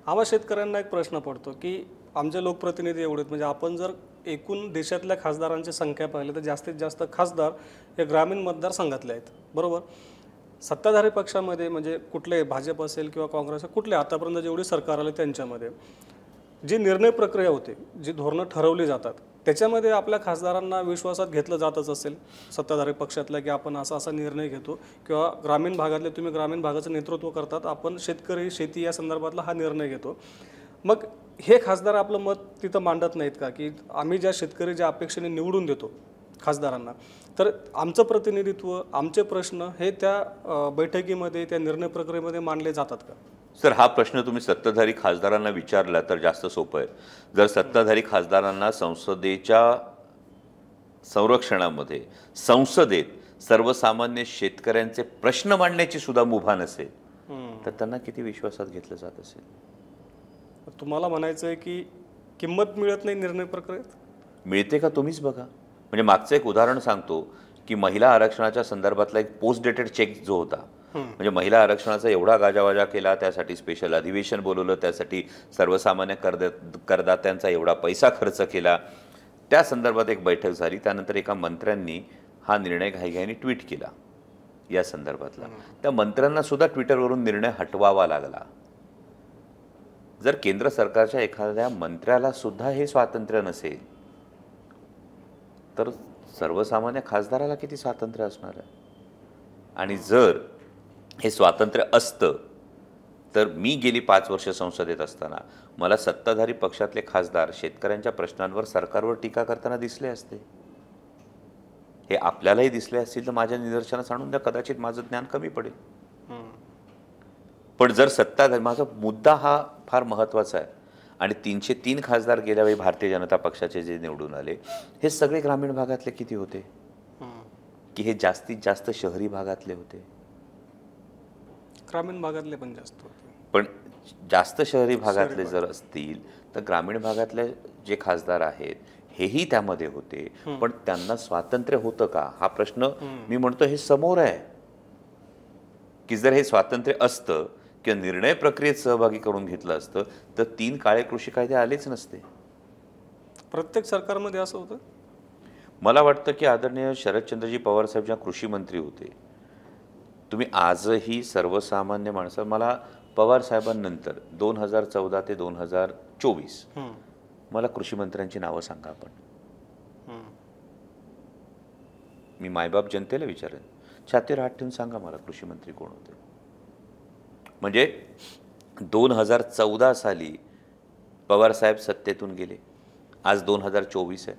आम्हा शेतकऱ्यांना एक प्रश्न पडतो की आमचे लोकप्रतिनिधी एवढे, म्हणजे आपण जर एकूण देशातल्या खासदारांची संख्या पाहिली तर जास्तीत जास्त खासदार हे ग्रामीण मतदारसंघातले आहेत, बरोबर. सत्ताधारी पक्षामध्ये म्हणजे कुठले, भाजप असेल किंवा काँग्रेस, कुठले आतापर्यंत जेवढे सरकार आले त्यांच्यामध्ये जी निर्णय प्रक्रिया होते, जी धोरणं ठरवली जातात, त्याच्यामध्ये आपल्या खासदारांना विश्वासात घेतलं जातच असेल सत्ताधारी पक्षातला की आपण असा असा निर्णय घेतो, किंवा ग्रामीण भागातले तुम्ही ग्रामीण भागाचं नेतृत्व करतात, आपण शेतकरी शेती या संदर्भातला हा निर्णय घेतो. मग हे खासदार आपलं मत तिथं मांडत नाहीत का की आम्ही ज्या शेतकरी ज्या अपेक्षेने निवडून देतो खासदारांना, तर आमचं प्रतिनिधित्व, आमचे प्रश्न हे त्या बैठकीमध्ये, त्या निर्णय प्रक्रियेमध्ये मांडले जातात का? सर, हा प्रश्न तुम्ही सत्ताधारी खासदारांना विचारला तर जास्त सोपं आहे. जर सत्ताधारी खासदारांना संसदेच्या संरक्षणामध्ये, संसदेत सर्वसामान्य शेतकऱ्यांचे प्रश्न मांडण्याची सुद्धा मुभा नसेल तर त्यांना किती विश्वासात घेतलं जात असेल? तुम्हाला म्हणायचं आहे की किंमत मिळत नाही निर्णय प्रक्रियेत? मिळते का तुम्हीच बघा. म्हणजे मागचं एक उदाहरण सांगतो की महिला आरक्षणाच्या संदर्भातला एक पोस्ट डेटेड चेक जो होता, म्हणजे महिला आरक्षणाचा एवढा गाजावाजा केला, त्यासाठी स्पेशल अधिवेशन बोलवलं, त्यासाठी सर्वसामान्य करदात्यांचा एवढा पैसा खर्च केला, त्या संदर्भात एक बैठक झाली. त्यानंतर एका मंत्र्यांनी हा निर्णय घाईघाईने ट्विट केला या संदर्भातला. त्या मंत्र्यांना सुद्धा ट्विटरवरून निर्णय हटवावा लागला. जर केंद्र सरकारच्या एखाद्या मंत्र्याला सुद्धा हे स्वातंत्र्य नसेल तर सर्वसामान्य खासदाराला किती स्वातंत्र्य असणार आहे? आणि जर हे स्वातंत्र्य असतं तर मी गेली 5 वर्ष संसदेत असताना मला सत्ताधारी पक्षातले खासदार शेतकऱ्यांच्या प्रश्नांवर सरकारवर टीका करताना दिसले असते. हे आपल्यालाही दिसले असतील तर माझ्या निदर्शनास आणून द्या, कदाचित माझं ज्ञान कमी पडेल. पण जर सत्ताधारी, माझा मुद्दा हा फार महत्त्वाचा आहे, आणि 303 खासदार गेल्या वेळी भारतीय जनता पक्षाचे जे निवडून आले, हे सगळे ग्रामीण भागातले किती होते की हे जास्तीत जास्त शहरी भागातले होते? ग्रामीण भागातले पण जास्त होते. पण जास्त शहरी भागातले जर असतील तर ग्रामीण भागातले जे खासदार आहेत हेही त्यामध्ये होते. पण त्यांना स्वातंत्र्य होतं का हा प्रश्न मी म्हणतो हे समोर आहे. की जर हे स्वातंत्र्य असतं किंवा निर्णय प्रक्रियेत सहभागी करून घेतलं असतं तर 3 काळे कृषी कायदे आलेच नसते. प्रत्येक सरकारमध्ये असं होतं. मला वाटतं की आदरणीय शरदचंद्रजी पवार साहेब ज्या कृषी मंत्री होते, तुम्ही आजही सर्वसामान्य माणसं, मला पवार साहेबांनंतर 2014 ते 2024 मला कृषी मंत्र्यांची नावं सांगा आपण. मी मायबाप जनतेला विचारेन, छातीवर हात ठेवून सांगा मला कृषी मंत्री कोण होते. म्हणजे 2014 साली पवार साहेब सत्तेतून गेले, आज 2024 आहे.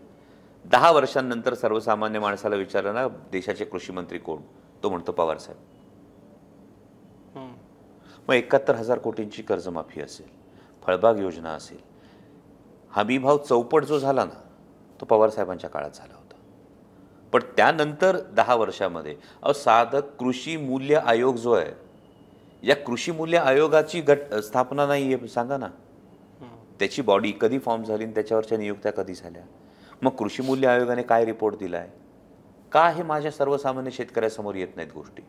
10 वर्षांनंतर सर्वसामान्य माणसाला विचारलं ना देशाचे कृषी मंत्री कोण, तो म्हणतो पवार साहेब. मग 71,000 कोटींची कर्जमाफी असेल, फळबाग योजना असेल, हमीभाव चौपट जो झाला ना तो पवार साहेबांच्या काळात झाला होता. पण त्यानंतर 10 वर्षामध्ये साधं कृषी मूल्य आयोग जो आहे, या कृषी मूल्य आयोगाची स्थापना नाही आहे, सांगा ना. त्याची बॉडी कधी फॉर्म झाली आणि त्याच्यावरच्या नियुक्त्या कधी झाल्या. मग कृषी मूल्य आयोगाने काय रिपोर्ट दिला आहे, का हे माझ्या सर्वसामान्य शेतकऱ्यासमोर येत नाहीत गोष्टी.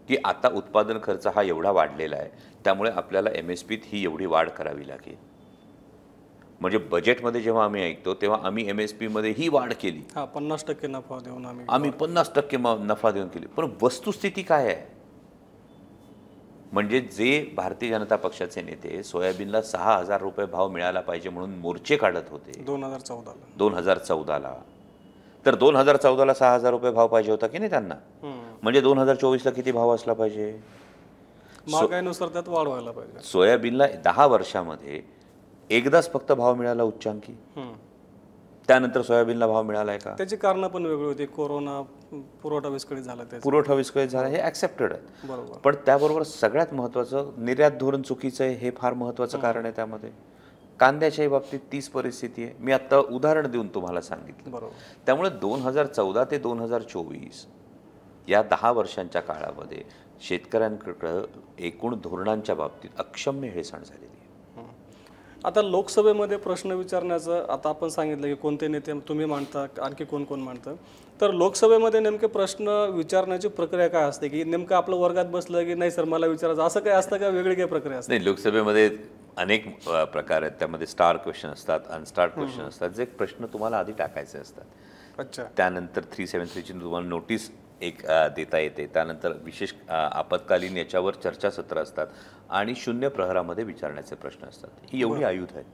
की आता उत्पादन खर्च हा एवढा वाढलेला आहे, त्यामुळे आपल्याला MSPत ही एवढी वाढ करावी लागेल. म्हणजे बजेटमध्ये जेव्हा आम्ही ऐकतो तेव्हा आम्ही MSPमध्ये ही वाढ केली, 50% नफा देऊन आम्ही 50% नफा देऊन केली. पण वस्तुस्थिती काय आहे. म्हणजे जे भारतीय जनता पक्षाचे नेते सोयाबीनला 6,000 रुपये भाव मिळाला पाहिजे म्हणून मोर्चे काढत होते 2014ला, तर 2014ला 6,000 रुपये भाव पाहिजे होता की नाही त्यांना. म्हणजे 2024ला किती भाव असला पाहिजे. महागाईनुसार त्यात वाढ व्हायला पाहिजे. सोयाबीनला 10 वर्षामध्ये एकदाच फक्त भाव मिळाला उच्चांकी, त्यानंतर सोयाबीनला भाव मिळालाय का. त्याची कारणं पण वेगळी होती. कोरोना, पुरवठा विस्कळीत झाला, पुरवठा विस्कळीत झाला, हे ऍक्सेप्टेड आहे. बरोबर. पण त्याबरोबर सगळ्यात महत्त्वाचं निर्यात धोरण चुकीचं आहे, हे फार महत्त्वाचं कारण आहे. त्यामध्ये कांद्याच्याही बाबतीत तीच परिस्थिती आहे. मी आता उदाहरण देऊन तुम्हाला सांगितलं. बरोबर. त्यामुळे 2014 ते 2024 या 10 वर्षांच्या काळामध्ये शेतकऱ्यांकडं एकूण धोरणांच्या बाबतीत अक्षम्य हेळसांड झालेली आहे. आता लोकसभेमध्ये प्रश्न विचारण्याचं, आता आपण सांगितलं की कोणते नेते तुम्ही मांडता, आणखी कोण कोण मांडतं, तर लोकसभेमध्ये नेमके प्रश्न विचारण्याची प्रक्रिया काय असते, की नेमकं आपलं वर्गात बसलं की नाही सर मला विचारायचं, असं काय असतं का वेगळी काही प्रक्रिया असते. नाही, लोकसभेमध्ये अनेक प्रकार आहेत. त्यामध्ये स्टार क्वेश्चन असतात, अनस्टार क्वेश्चन असतात, जे प्रश्न तुम्हाला आधी टाकायचे असतात. अच्छा. त्यानंतर 373ची तुम्हाला नोटीस एक देता येते. त्यानंतर विशेष आपत्कालीन याच्यावर चर्चासत्र असतात आणि 0 प्रहरामध्ये विचारण्याचे प्रश्न असतात. ही एवढी आयुध आहेत.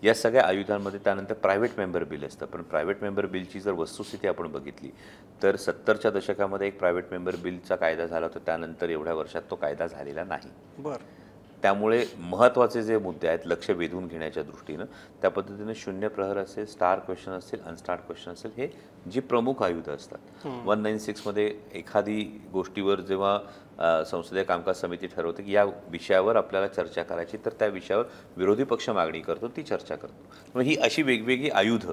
या सगळ्या आयुधांमध्ये त्यानंतर प्रायव्हेट मेंबर बिल असतं. पण प्रायव्हेट मेंबर बिलची जर वस्तुस्थिती आपण बघितली तर 70च्या दशकामध्ये एक प्रायव्हेट मेंबर बिलचा कायदा झाला होता. त्यानंतर एवढ्या वर्षात तो कायदा झालेला नाही. बरं. त्यामुळे महत्त्वाचे जे मुद्दे आहेत लक्ष वेधून घेण्याच्या दृष्टीनं त्या पद्धतीने 0 प्रहर असेल, स्टार क्वेश्चन असेल, अनस्टार क्वेश्चन असेल, हे जी प्रमुख आयुध असतात. 196 मध्ये एखादी गोष्टीवर जेव्हा संसदीय कामकाज समिती ठरवते की या विषयावर आपल्याला चर्चा करायची, तर त्या विषयावर विरोधी पक्ष मागणी करतो, ती चर्चा करतो. ही अशी वेगवेगळी आयुध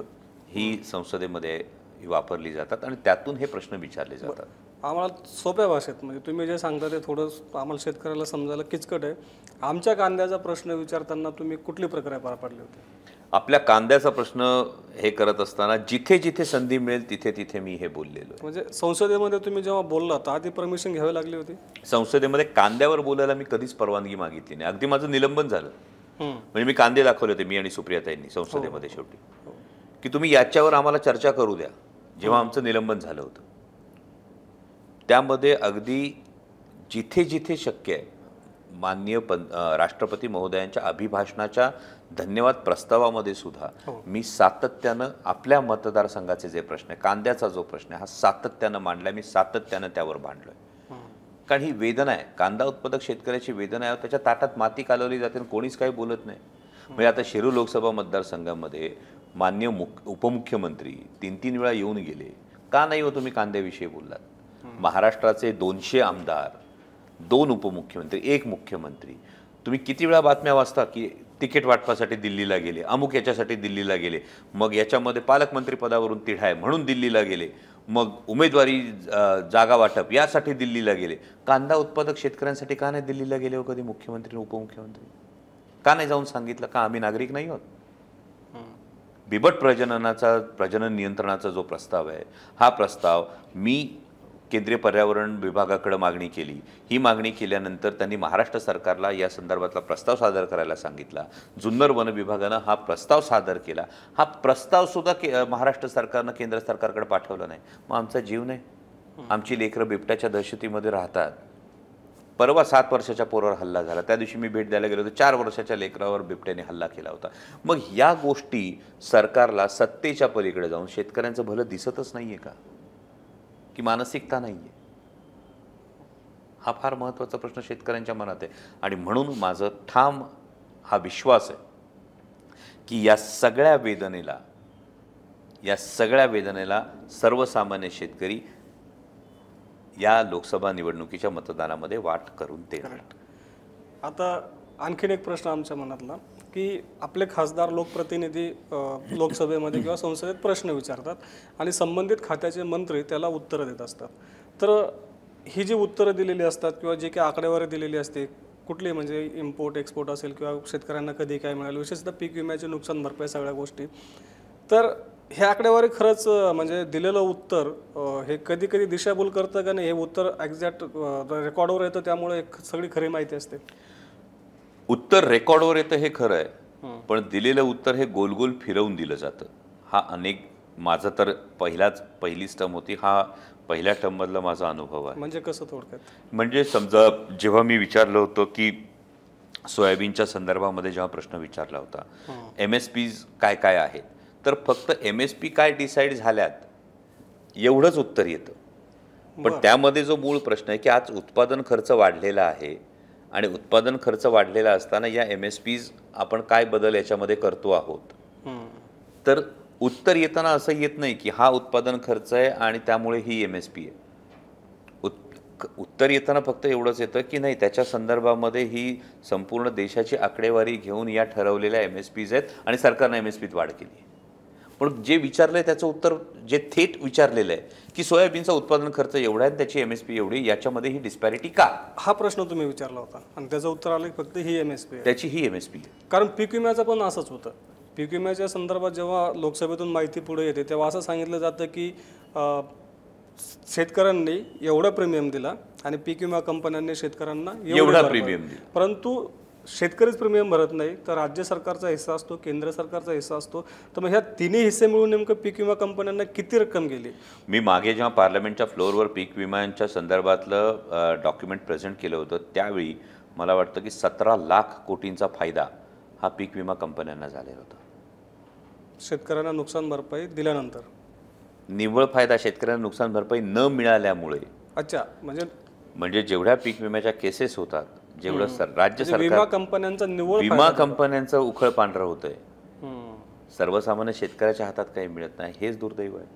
ही संसदेमध्ये वापरली जातात आणि त्यातून हे प्रश्न विचारले जातात. आम्हाला सोप्या भाषेत, म्हणजे तुम्ही जे सांगता ते थोडं आम्हाला शेतकऱ्याला समजायला किचकट आहे. आमच्या कांद्याचा प्रश्न विचारताना तुम्ही कुठली प्रक्रिया पार पाडली होती. आपल्या कांद्याचा प्रश्न हे करत असताना जिथे जिथे संधी मिळेल तिथे तिथे मी हे बोललेलो. म्हणजे संसदेमध्ये तुम्ही जेव्हा बोलला तर आधी परमिशन घ्यावी लागली होती. संसदेमध्ये कांद्यावर बोलायला मी कधीच परवानगी मागितली नाही. अगदी माझं निलंबन झालं. म्हणजे मी कांदे दाखवले होते, मी आणि सुप्रियाताईंनी संसदेमध्ये शेवटी, की तुम्ही याच्यावर आम्हाला चर्चा करू द्या, जेव्हा आमचं निलंबन झालं होतं. त्यामध्ये अगदी जिथे जिथे शक्य आहे माननीय राष्ट्रपती महोदयांच्या अभिभाषणाच्या धन्यवाद प्रस्तावामध्ये सुद्धा मी सातत्यानं आपल्या मतदारसंघाचे जे प्रश्न आहे, कांद्याचा जो प्रश्न आहे, हा सातत्यानं मांडलाय. मी सातत्यानं त्यावर भांडलोय. कारण ही वेदना आहे, कांदा उत्पादक शेतकऱ्याची वेदना आहे. त्याच्या ताटात माती कालवली जाते आणि कोणीच काही बोलत नाही. म्हणजे आता शिरूर लोकसभा मतदारसंघामध्ये माननीय उपमुख्यमंत्री 3-3 वेळा येऊन गेले. का नाही हो तुम्ही कांद्याविषयी बोललात. महाराष्ट्राचे 200 आमदार, 2 उपमुख्यमंत्री, 1 मुख्यमंत्री, तुम्ही किती वेळा बातम्या वाचता की तिकीट वाटपासाठी दिल्लीला गेले, अमुक याच्यासाठी दिल्लीला गेले, मग याच्यामध्ये पालकमंत्री पदावरून तिढा आहे म्हणून दिल्लीला गेले, मग उमेदवारी जागा वाटप यासाठी दिल्लीला गेले. कांदा उत्पादक शेतकऱ्यांसाठी का नाही दिल्लीला गेले हो कधी मुख्यमंत्री उपमुख्यमंत्री? का नाही जाऊन सांगितलं? का आम्ही नागरिक नाही आहोत? बिबट प्रजनन नियंत्रणाचा जो प्रस्ताव आहे, हा प्रस्ताव मी केंद्रीय पर्यावरण विभागाकडे मागणी केली. ही मागणी केल्यानंतर त्यांनी महाराष्ट्र सरकारला या संदर्भातला प्रस्ताव सादर करायला सांगितला. जुन्नर वन विभागानं हा प्रस्ताव सादर केला. हा प्रस्तावसुद्धा महाराष्ट्र सरकारनं केंद्र सरकारकडे पाठवला नाही. मग आमचा जीव नाही, आमची लेकरं बिबट्याच्या दहशतीमध्ये राहतात. परवा 7 वर्षाच्या पोरावर हल्ला झाला, त्या दिवशी मी भेट द्यायला गेलो होतो, 4 वर्षाच्या लेकरावर बिबट्याने हल्ला केला होता. मग या गोष्टी सरकारला सत्तेच्या पलीकडे जाऊन शेतकऱ्यांचं भलं दिसतच नाहीये का, की मानसिकता नाहीये? हा फार महत्त्वाचा प्रश्न शेतकऱ्यांच्या मनात आहे. आणि म्हणून माझं ठाम हा विश्वास आहे की या सगळ्या वेदनेला देणारा शेतकरी या लोकसभा निवडणुकीच्या मतदानामध्ये वाट करून देणार. आता आणखीन एक प्रश्न आमच्या मनातला, की आपले खासदार लोकप्रतिनिधी लोकसभेमध्ये किंवा संसदेत प्रश्न विचारतात आणि संबंधित खात्याचे मंत्री त्याला उत्तरं देत असतात. तर ही जी उत्तरं दिलेली असतात किंवा जी काही आकडेवारी दिलेली असते, कुठली म्हणजे इम्पोर्ट एक्सपोर्ट असेल किंवा शेतकऱ्यांना कधी काय मिळालं, विशेषतः पीक विम्याचे नुकसान भरपाई, सगळ्या गोष्टी, तर हे आकडेवारी खरंच म्हणजे दिलेलं उत्तर हे कधी कधी दिशाभूल करतं का नाही? हे उत्तर एक्झॅक्ट रेकॉर्डवर येतं, त्यामुळे सगळी खरी माहिती असते. उत्तर रेकॉर्डवर येतं हे खरं आहे, पण दिलेलं उत्तर हे गोल गोल फिरवून दिलं जातं. हा माझं तर पहिलीच टर्म होती, हा पहिल्या टर्ममधला माझा अनुभव आहे. म्हणजे कसं थोडक्यात? म्हणजे समजा जेव्हा मी विचारलं होतं की सोयाबीनच्या संदर्भामध्ये जेव्हा प्रश्न विचारला होता, MSPs काय काय आहेत, तर फक्त MSP काय डिसाईड झाल्यात एवढंच उत्तर येतं. पण त्यामध्ये जो मूळ प्रश्न आहे की आज उत्पादन खर्च वाढलेला आहे आणि उत्पादन खर्च वाढलेला असताना या MSPs आपण काय बदल याच्यामध्ये करतो आहोत, तर उत्तर येताना असं येत नाही की हा उत्पादन खर्च आहे आणि त्यामुळे ही MSP आहे. उत्तर येताना फक्त एवढंच येतं की नाही, त्याच्या संदर्भामध्ये ही संपूर्ण देशाची आकडेवारी घेऊन या ठरवलेल्या MSPs आहेत आणि सरकारने MSPत वाढ केली आहे. पण जे विचारलंय त्याचं उत्तर जे थेट विचारलेलं आहे की सोयाबीनचा उत्पादन खर्च एवढा आहे, त्याची MSP एवढी, याच्यामध्ये ही डिस्पॅरिटी का? हा प्रश्न तुम्ही विचारला होता आणि त्याचं उत्तर आलं फक्त ही MSP आहे, त्याची ही MSP आहे. कारण पीक विम्याचं पण असंच होतं. पीक विम्याच्या संदर्भात जेव्हा लोकसभेतून माहिती पुढे येते तेव्हा असं सांगितलं जातं की शेतकऱ्यांनी एवढा प्रीमियम दिला आणि पीक विमा कंपन्यांनी शेतकऱ्यांना एवढा प्रीमियम दिला, परंतु शेतकरीच प्रीमियम भरत नाही, तर राज्य सरकारचा हिस्सा असतो, केंद्र सरकारचा हिस्सा असतो. तर मग ह्या तिन्ही हिस्से मिळून नेमकं पीक विमा कंपन्यांना किती रक्कम गेली? मी मागे जेव्हा पार्लमेंटच्या फ्लोअरवर पीक विम्यांच्या संदर्भातलं डॉक्युमेंट प्रेझेंट केलं होतं, त्यावेळी मला वाटतं की 17 लाख कोटींचा फायदा हा पीक विमा कंपन्यांना झालेला होता. शेतकऱ्यांना नुकसान भरपाई दिल्यानंतर निव्वळ फायदा शेतकऱ्यांना नुकसान भरपाई न मिळाल्यामुळे. अच्छा, म्हणजे जेवढ्या पीक विम्याच्या केसेस होतात, जेवढं राज्य सरकार, विमा कंपन्यांचा निव्वळ विमा कंपन्यांचं उखळ पांढरं होतंय, सर्वसामान्य शेतकऱ्याच्या हातात काही मिळत नाही, हेच दुर्दैव आहे.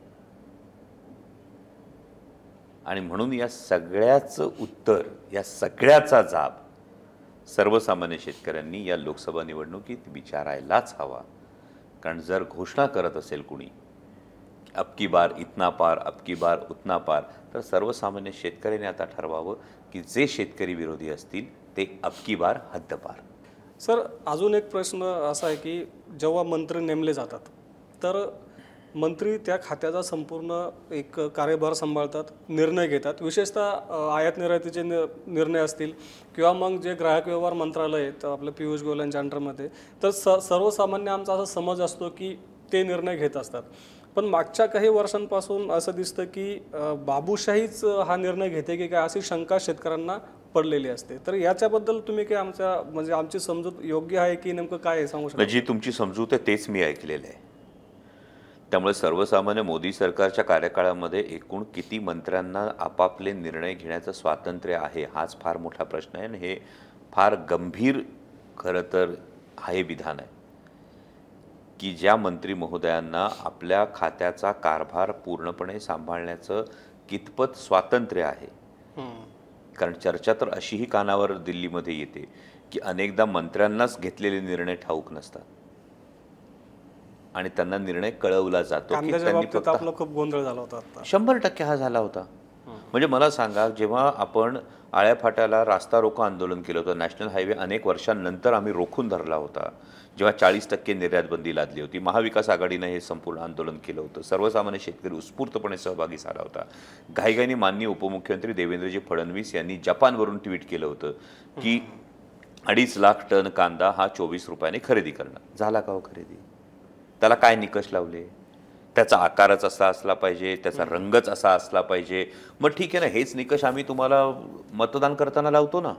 आणि म्हणून या सगळ्याचं उत्तर, या सगळ्याचा जाब सर्वसामान्य शेतकऱ्यांनी या लोकसभा निवडणुकीत विचारायलाच हवा. कारण जर घोषणा करत असेल कुणी अब की बार इतना पार, अब की बार उतना पार, तर सर्वसामान्य शेतकऱ्याने आता ठरवावं की जे शेतकरी विरोधी असतील ते अब की बार हद्दपार. सर, अजून एक प्रश्न असा आहे की जेव्हा मंत्री नेमले जातात तर मंत्री त्या खात्याचा संपूर्ण एक कार्यभार सांभाळतात, निर्णय घेतात, विशेषतः आयात निर्यातीचे निर्णय असतील किंवा मग जे ग्राहक व्यवहार मंत्रालय आहे तर आपलं पियुष गोयल यांच्या अंडरमध्ये, तर सर्वसामान्य आमचा असा समज असतो की ते निर्णय घेत असतात. पण मागच्या काही वर्षांपासून असं दिसतं की बाबूशाहीच हा निर्णय घेते की काय, अशी शंका शेतकऱ्यांना पडलेली असते. तर याच्याबद्दल तुम्ही काय आमची समजूत योग्य आहे की नेमकं काय आहे सांगू शकता? जी तुमची समजूत आहे तेच मी ऐकलेलं आहे. त्यामुळे सर्वसामान्य मोदी सरकारच्या कार्यकाळामध्ये एकूण किती मंत्र्यांना आपापले निर्णय घेण्याचं स्वातंत्र्य आहे, हाच फार मोठा प्रश्न आहे. आणि हे फार गंभीर खरं तर हे विधान आहे की ज्या मंत्री महोदयांना आपल्या खात्याचा कारभार पूर्णपणे सांभाळण्याचं कितपत स्वातंत्र्य आहे. कारण चर्चा तर अशीही कानावर दिल्लीमध्ये येते की अनेकदा मंत्र्यांनाच घेतलेले निर्णय ठाऊक नसतात आणि त्यांना निर्णय कळवला जातो की त्यांनी फक्त खूप गोंधळ झाला होता. 100% हा झाला होता. म्हणजे मला सांगा, जेव्हा आपण आळ्या फाट्याला रास्ता रोको आंदोलन केलं होतं. नॅशनल हायवे अनेक वर्षांनंतर आम्ही रोखून धरला होता, जेव्हा 40% निर्यात बंदी लादली होती. महाविकास आघाडीनं हे संपूर्ण आंदोलन केलं होतं. सर्वसामान्य शेतकरी उत्स्फूर्तपणे सहभागी झाला होता. घाईघाईने माननीय उपमुख्यमंत्री देवेंद्रजी फडणवीस यांनी जपानवरून ट्विट केलं होतं की 2.5 लाख टन कांदा हा 24 रुपयाने खरेदी करणार. झाला का हो खरेदी? त्याला काय निकष लावले? त्याचा आकारच असा असला पाहिजे, त्याचा रंगच असा असला पाहिजे. मग ठीक आहे ना, हेच निकष आम्ही तुम्हाला मतदान करताना लावतो ना.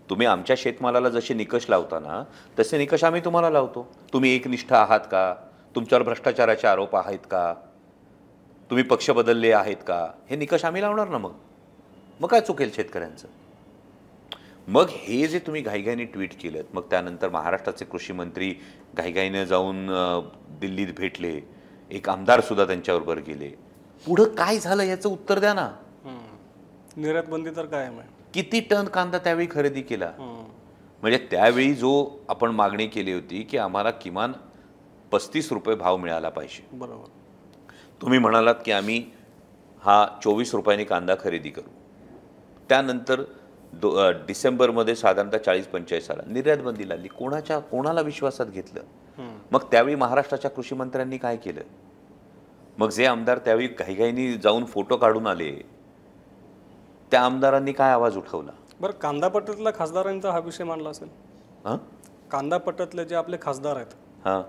तुम्ही आमच्या शेतमालाला जसे निकष लावता ना, तसे निकष आम्ही तुम्हाला लावतो. तुम्ही एकनिष्ठ आहात का? तुमच्यावर भ्रष्टाचाराचे आरोप आहेत का? तुम्ही पक्ष बदलले आहेत का? हे निकष आम्ही लावणार ना. मग काय चुकेल शेतकऱ्यांचं? मग हे जे तुम्ही घाईघाईने ट्विट केलं, मग त्यानंतर महाराष्ट्राचे कृषी मंत्री घाईघाईने जाऊन दिल्लीत भेटले, एक आमदार सुद्धा त्यांच्याबरोबर गेले. पुढं काय झालं याचं उत्तर द्या ना. निर्यात बंदी तर कायम आहे. किती टन कांदा त्यावेळी खरेदी केला? म्हणजे त्यावेळी जो आपण मागणी केली होती की आम्हाला किमान 35 रुपये भाव मिळाला पाहिजे. बरोबर. तुम्ही म्हणालात की आम्ही हा 24 रुपयांनी कांदा खरेदी करू. त्यानंतर डिसेंबरमध्ये साधारणतः 40-45 आला, निर्यात बंदी लागली. कोणाला विश्वासात घेतलं? मग त्यावेळी महाराष्ट्राच्या कृषी मंत्र्यांनी काय केलं? मग जे आमदार त्यावेळी घाईघाईनी जाऊन फोटो काढून आले, त्या आमदारांनी काय आवाज उठवला? बरं, कांदा पट्ट्यातल्या खासदारांचा हा विषय मांडला असेल. कांदा पट्ट्यातले जे आपले खासदार आहेत,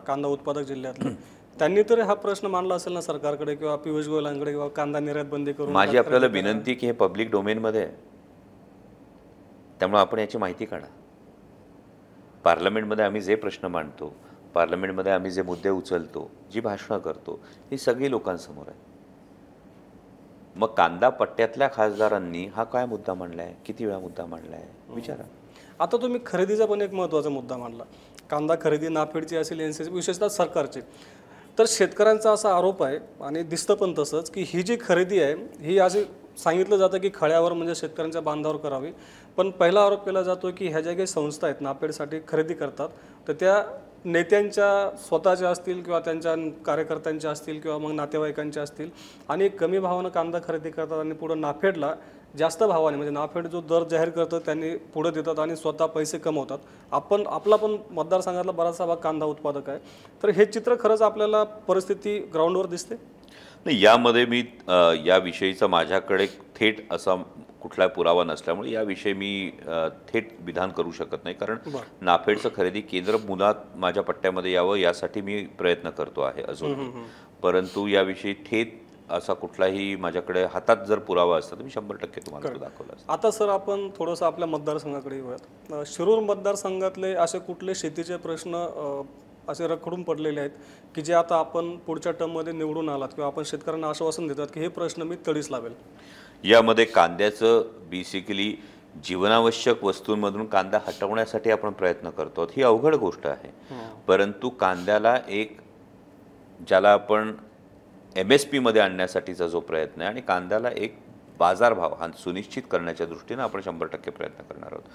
कांदा उत्पादक जिल्ह्यातले, त्यांनी तरी हा प्रश्न मांडला असेल ना सरकारकडे किंवा पियुष गोयलांकडे, किंवा कांदा निर्यात बंदी करून. माझी आपल्याला विनंती की हे पब्लिक डोमेनमध्ये आहे, त्यामुळे आपण याची माहिती काढा. पार्लमेंटमध्ये आम्ही जे प्रश्न मांडतो, पार्लमेंटमध्ये आम्ही जे मुद्दे उचलतो, जी भाषणं करतो, ही सगळी लोकांसमोर आहे. मग कांदा पट्ट्यातल्या खासदारांनी हा काय मुद्दा मांडलाय? किती वेळा मुद्दा मांडलाय? विचारा. आता तुम्ही खरेदीचा पण एक महत्त्वाचा मुद्दा मांडला. कांदा खरेदी नाफेडची असेल, एनसीसी, विशेषतः सरकारची. तर शेतकऱ्यांचा असा आरोप आहे, आणि दिसतं पण तसंच, की ही जी खरेदी आहे ही असे सांगितलं जातं की खळ्यावर, म्हणजे शेतकऱ्यांच्या बांधावर करावी. पण पहिला आरोप केला जातो की ह्या ज्या काही संस्था आहेत नाफेडसाठी खरेदी करतात, तर त्या नेत्यांच्या स्वतःच्या असतील किंवा त्यांच्या कार्यकर्त्यांच्या असतील किंवा मग नातेवाईकांच्या असतील, आणि कमी भावानं कांदा खरेदी करतात आणि पुढं नाफेडला जास्त भावाने, म्हणजे नाफेड जो दर जाहीर करतं त्यांनी पुढे देतात आणि स्वतः पैसे कमवतात. आपला पण मतदारसंघातला बराचसा भाग कांदा उत्पादक आहे. तर हे चित्र खरंच आपल्याला परिस्थिती ग्राउंडवर दिसते. नाही, यामध्ये मी याविषयीचा माझ्याकडे थेट असा कुठला पुरावा नसल्यामुळे याविषयी मी थेट विधान करू शकत नाही. कारण नाफेडचं खरेदी केंद्र मुळात माझ्या पट्ट्यामध्ये यावं यासाठी मी प्रयत्न करतो आहे अजून. परंतु याविषयी थेट असा कुठलाही माझ्याकडे हातात जर पुरावा असता तर मी 100% तुम्हाला तो दाखवला असता. आता सर, आपण थोडंसं आपल्या मतदारसंघाकडे येऊयात. शिरूर मतदारसंघातले असे कुठले शेतीचे प्रश्न असे रखडून पडलेले आहेत की जे आता आपण पुढच्या टर्ममध्ये निवडून आलात किंवा आपण शेतकऱ्यांना आश्वासन देतात की हे प्रश्न मी तडीस लावेल? यामध्ये कांद्याचं बेसिकली जीवनावश्यक वस्तूंमधून कांदा हटवण्यासाठी आपण प्रयत्न करतो. ही अवघड गोष्ट आहे. परंतु कांद्याला एक, ज्याला आपण MSP मध्ये आणण्यासाठीचा जो प्रयत्न आहे, आणि कांद्याला एक बाजारभाव हा सुनिश्चित करण्याच्या दृष्टीनं आपण 100% प्रयत्न करणार आहोत.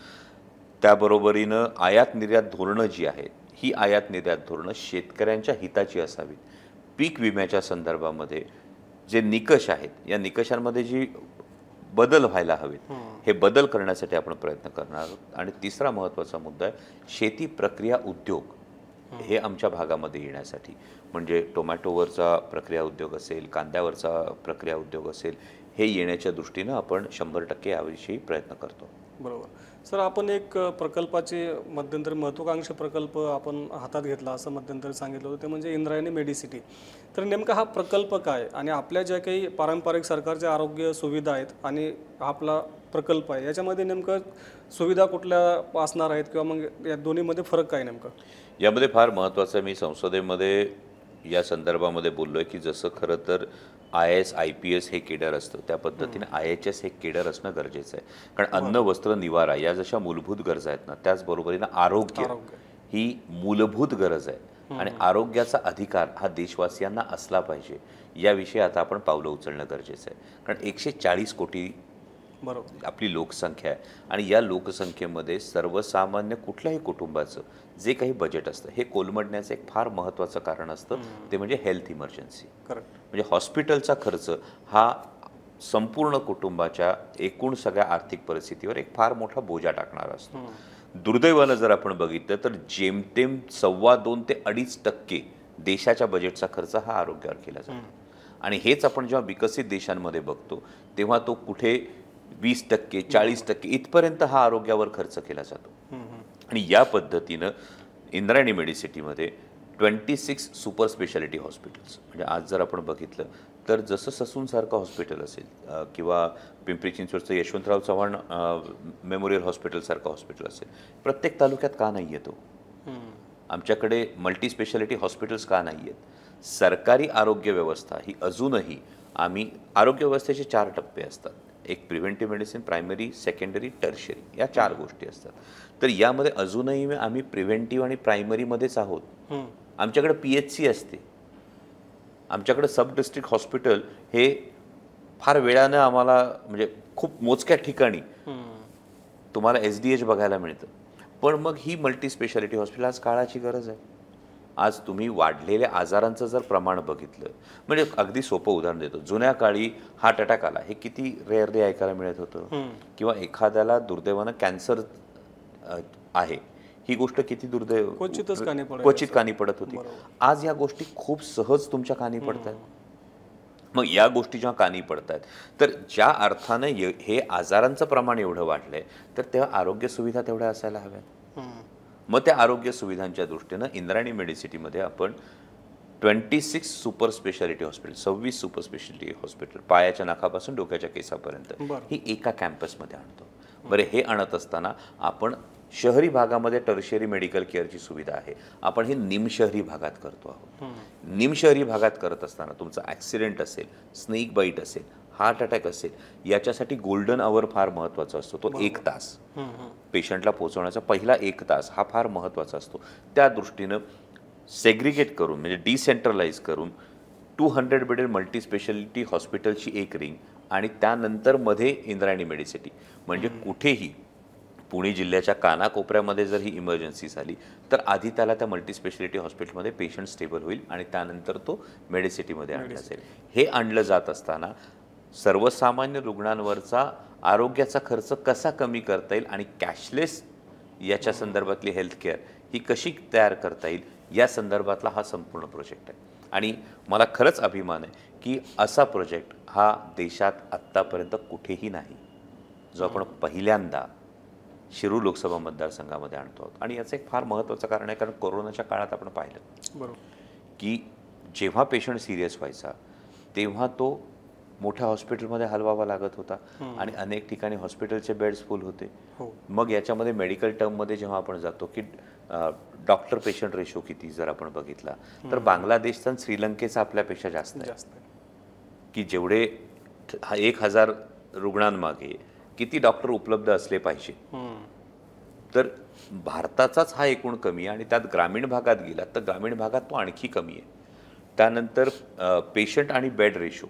त्याबरोबरीनं आयात निर्यात धोरणं जी आहेत, ही आयात निर्यात धोरणं शेतकऱ्यांच्या हिताची असावीत. पीक विम्याच्या संदर्भामध्ये जे निकष आहेत, या निकषांमध्ये जी बदल व्हायला हवेत, हे बदल करण्यासाठी आपण प्रयत्न करणार आहोत. आणि तिसरा महत्त्वाचा मुद्दा आहे शेती प्रक्रिया उद्योग हे आमच्या भागामध्ये येण्यासाठी, म्हणजे टोमॅटोवरचा प्रक्रिया उद्योग असेल, कांद्यावरचा प्रक्रिया उद्योग असेल, हे येण्याच्या दृष्टीनं आपण 100% याविषयी प्रयत्न करतो. बरोबर. सर, आपण एक प्रकल्पाचे मध्यंतरी महत्त्वाकांक्षी प्रकल्प आपण हातात घेतला असं मध्यंतरी सांगितलं होतं, ते म्हणजे इंद्रायणी मेडिसिटी. तर नेमका हा प्रकल्प काय, आणि आपल्या ज्या काही पारंपरिक सरकारच्या आरोग्य सुविधा आहेत आणि आपला प्रकल्प आहे, याच्यामध्ये नेमकं सुविधा कुठल्या असणार आहेत, किंवा मग या दोन्हीमध्ये फरक काय नेमका? यामध्ये फार महत्त्वाचं, मी संसदेमध्ये या संदर्भामध्ये बोललो आहे की जसं खरं तर IAS IPS हे केडर असतं, त्या पद्धतीने IHS हे केडर असणं गरजेचं आहे. कारण अन्न, वस्त्र, निवारा या जशा मूलभूत गरजा आहेत ना, त्याचबरोबरीनं आरोग्य ही मूलभूत गरज आहे. आणि आरोग्याचा अधिकार हा देशवासियांना असला पाहिजे, याविषयी आता आपण पावलं उचलणं गरजेचं आहे. कारण 140 कोटी बरोबर आपली लोकसंख्या आहे, आणि या लोकसंख्येमध्ये सर्वसामान्य कुठल्याही कुटुंबाचं जे काही बजेट असतं, हे कोलमडण्याचं एक फार महत्त्वाचं कारण असतं, ते म्हणजे हेल्थ इमर्जन्सी. करेक्ट. म्हणजे हॉस्पिटलचा खर्च हा संपूर्ण कुटुंबाच्या एकूण सगळ्या आर्थिक परिस्थितीवर एक फार मोठा बोजा टाकणारा असतो. दुर्दैवानं जर आपण बघितलं तर जेमतेम 2.25 ते 2.5% देशाच्या बजेटचा खर्च हा आरोग्यावर केला जातो. आणि हेच आपण जेव्हा विकसित देशांमध्ये बघतो तेव्हा तो कुठे 20%, 40% इथपर्यंत हा आरोग्यावर खर्च केला जातो. आणि या पद्धतीनं इंद्रायणी मेडिसिटीमध्ये 26 सुपर स्पेशालिटी हॉस्पिटल्स, म्हणजे आज जर आपण बघितलं तर जसं ससूनसारखं हॉस्पिटल असेल किंवा पिंपरी चिंचवडचं यशवंतराव चव्हाण मेमोरियल हॉस्पिटलसारखं हॉस्पिटल असेल, प्रत्येक तालुक्यात का नाही येतो? आमच्याकडे मल्टी स्पेशालिटी हॉस्पिटल्स का नाही आहेत? सरकारी आरोग्य व्यवस्था ही अजूनही आम्ही आरोग्य व्यवस्थेचे 4 टप्पे असतात. एक preventive medicine, primary, secondary, tertiary, या 4 गोष्टी असतात. तर यामध्ये अजूनही आम्ही प्रिव्हेंटिव्ह आणि प्रायमरीमध्येच आहोत. आमच्याकडे PHC असते, आमच्याकडे सब डिस्ट्रिक्ट हॉस्पिटल हे फार वेळानं आम्हाला म्हणजे खूप मोजक्या ठिकाणी तुम्हाला SDH बघायला मिळतं. पण मग ही मल्टी स्पेशालिटी हॉस्पिटल आज काळाची गरज आहे. आज तुम्ही वाढलेल्या आजारांचं जर प्रमाण बघितलं, म्हणजे अगदी सोपं उदाहरण देतो, जुन्या काळी हार्ट अटॅक आला हे किती रेअरली ऐकायला मिळत होतं, किंवा एखाद्याला दुर्दैवानं कॅन्सर आहे ही गोष्ट किती दुर्दैव क्वचित कानी पडत होती. आज या गोष्टी खूप सहज तुमच्या कानी पडतात. मग या गोष्टी जेव्हा कानी पडतात तर ज्या अर्थानं हे आजारांचं प्रमाण एवढं वाढलंय तर तेव्हा आरोग्य सुविधा तेवढ्या असायला हव्यात. मग त्या आरोग्य सुविधांच्या दृष्टीनं इंद्रायणी मेडिसिटीमध्ये आपण 26 super speciality hospital, 26 super speciality hospital, पायाच्या नखापासून डोक्याच्या केसापर्यंत ही एका कॅम्पसमध्ये आणतो. बरं, हे आणत असताना आपण शहरी भागामध्ये टर्शियरी मेडिकल केअरची सुविधा आहे, आपण हे निमशहरी भागात करतो आहोत. निमशहरी भागात करत असताना तुमचा ॲक्सिडेंट असेल, स्नेक बाईट असेल, हार्ट अटॅक असेल, याच्यासाठी गोल्डन आवर फार महत्त्वाचा असतो. तो 1 तास पेशंटला पोहोचवण्याचा पहिला 1 तास हा फार महत्त्वाचा असतो. त्या दृष्टीनं सेग्रिगेट करून म्हणजे डिसेंट्रलाइज करून 200 बेडेड मल्टी स्पेशालिटी हॉस्पिटलची एक रिंग आणि त्यानंतर मध्ये इंद्रायणी मेडिसिटी, म्हणजे कुठेही पुणे जिल्ह्याच्या कानाकोपऱ्यामध्ये जर ही इमर्जन्सी झाली तर आधी त्याला त्या मल्टी स्पेशालिटी हॉस्पिटलमध्ये पेशंट स्टेबल होईल आणि त्यानंतर तो मेडिसिटीमध्ये आणला जाईल. हे आणलं जात असताना सर्वसामान्य रुग्णांवरचा आरोग्याचा खर्च कसा कमी करता येईल आणि कॅशलेस याच्या संदर्भातली हेल्थकेअर ही कशी तयार करता येईल या संदर्भातला हा संपूर्ण प्रोजेक्ट आहे. आणि मला खरंच अभिमान आहे की असा प्रोजेक्ट हा देशात आत्तापर्यंत कुठेही नाही, जो आपण पहिल्यांदा शिरूर लोकसभा मतदारसंघामध्ये आणतो आहोत. आणि याचं एक फार महत्त्वाचं कारण आहे, कारण कोरोनाच्या काळात आपण पाहिलं की जेव्हा पेशंट सिरियस व्हायचा तेव्हा तो मोठ्या हॉस्पिटलमध्ये हलवावा लागत होता आणि अनेक ठिकाणी हॉस्पिटलचे बेड्स फुल होते. मग याच्यामध्ये मेडिकल टर्ममध्ये जेव्हा आपण जातो की डॉक्टर पेशंट रेशो किती जर आपण बघितला तर बांगलादेशचा श्रीलंकेचा आपल्यापेक्षा जास्त आहे. की जेवढे 1000 रुग्णांमागे किती डॉक्टर उपलब्ध असले पाहिजे, तर भारताचाच हा एकूण कमी आहे. आणि त्यात ग्रामीण भागात गेला तर ग्रामीण भागात तो आणखी कमी आहे. त्यानंतर पेशंट आणि बेड रेशो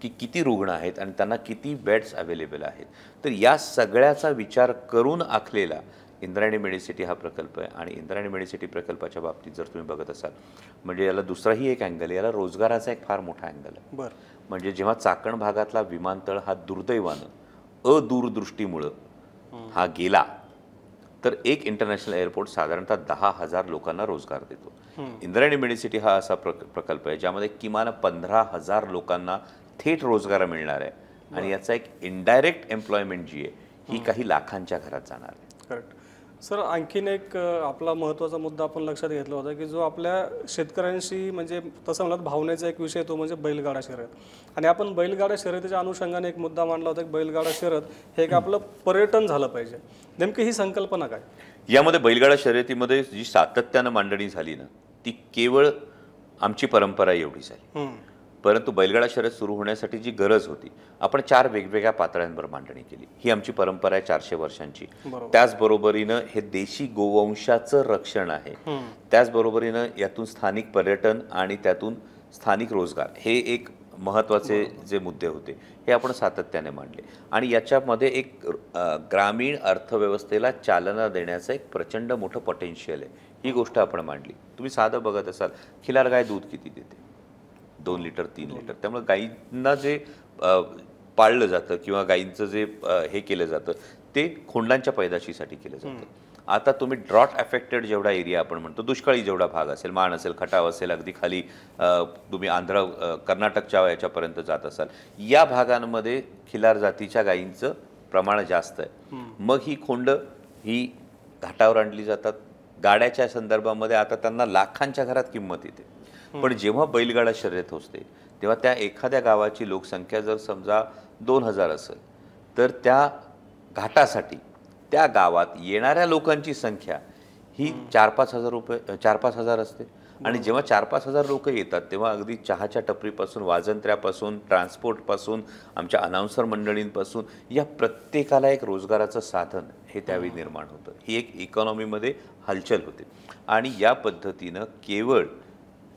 की किती रुग्ण आहेत आणि त्यांना किती बेड्स अवेलेबल आहेत, तर या सगळ्याचा विचार करून आखलेला इंद्रायणी मेडिसिटी हा प्रकल्प आहे. आणि इंद्रायणी मेडिसिटी प्रकल्पाच्या बाबतीत जर तुम्ही बघत असाल म्हणजे याला दुसराही एक अँगल आहे, याला रोजगाराचा एक फार मोठा अँगल आहे. म्हणजे जेव्हा चाकण भागातला विमानतळ हा दुर्दैवानं अदूरदृष्टीमुळं हा गेला तर एक इंटरनॅशनल एअरपोर्ट साधारणतः 10,000 लोकांना रोजगार देतो. इंद्रायणी मेडिसिटी हा असा प्रकल्प आहे ज्यामध्ये किमान 15,000 लोकांना थेट रोजगार मिळणार आहे. आणि याचा एक इनडायरेक्ट एम्प्लॉयमेंट जी आहे ही काही लाखांच्या घरात जाणार आहे. Correct sir. आणखीन एक आपला महत्त्वाचा मुद्दा आपण लक्षात घेतला होता की जो आपल्या शेतकऱ्यांशी म्हणजे तसं म्हणत भावनेचा एक विषय तो म्हणजे बैलगाडा शर्यत. आणि आपण बैलगाडा शर्यतीच्या अनुषंगाने एक मुद्दा मांडला होता की बैलगाडा शर्यत हे एक आपलं पर्यटन झालं पाहिजे. नेमकी ही संकल्पना काय? यामध्ये बैलगाडा शर्यतीमध्ये जी सातत्यानं मांडणी झाली ना ती केवळ आमची परंपरा एवढी झाली, परंतु बैलगाडा शर्यत सुरू होण्यासाठी जी गरज होती आपण 4 वेगवेगळ्या पातळ्यांवर मांडणी केली. ही आमची परंपरा आहे 400 वर्षांची. त्याचबरोबरीनं हे देशी गोवंशाचं रक्षण आहे. त्याचबरोबरीनं यातून स्थानिक पर्यटन आणि त्यातून स्थानिक रोजगार हे एक महत्त्वाचे जे मुद्दे होते हे आपण सातत्याने मांडले. आणि याच्यामध्ये एक ग्रामीण अर्थव्यवस्थेला चालना देण्याचं एक प्रचंड मोठं पोटेन्शियल आहे, ही गोष्ट आपण मांडली. तुम्ही साधं बघत असाल खिलार गाय दूध किती देते? 2 लिटर 3 लिटर. त्यामुळे गायींना जे पाळलं जातं किंवा गायींचं जे हे केलं जातं ते खोंडांच्या पैदाशीसाठी केलं जातं. आता तुम्ही ड्रॉट अफेक्टेड जेवढा एरिया आपण म्हणतो, दुष्काळी जेवढा भाग असेल, माण असेल, खटाव असेल, अगदी खाली तुम्ही आंध्र कर्नाटकच्या याच्यापर्यंत जात असाल, या भागांमध्ये खिलार जातीच्या गायींचं प्रमाण जास्त आहे. मग ही खोंड ही घाटावर आणली जातात. गाड्याच्या संदर्भामध्ये आता त्यांना लाखांच्या घरात किंमत येते. पण जेव्हा बैलगाडा शर्यत होते तेव्हा त्या एखाद्या गावाची लोकसंख्या जर समजा 2000 असेल तर त्या घाटासाठी त्या गावात येणाऱ्या लोकांची संख्या ही 4-5 हजार असते. आणि जेव्हा 4-5 हजार लोक येतात तेव्हा अगदी चहाच्या टपरीपासून, वाजंत्र्यापासून, ट्रान्सपोर्टपासून, आमच्या अनाउन्सर मंडळींपासून या प्रत्येकाला एक रोजगाराचं साधन हे त्यावेळी निर्माण होतं. ही एक इकॉनॉमीमध्ये हलचल होते. आणि या पद्धतीनं केवळ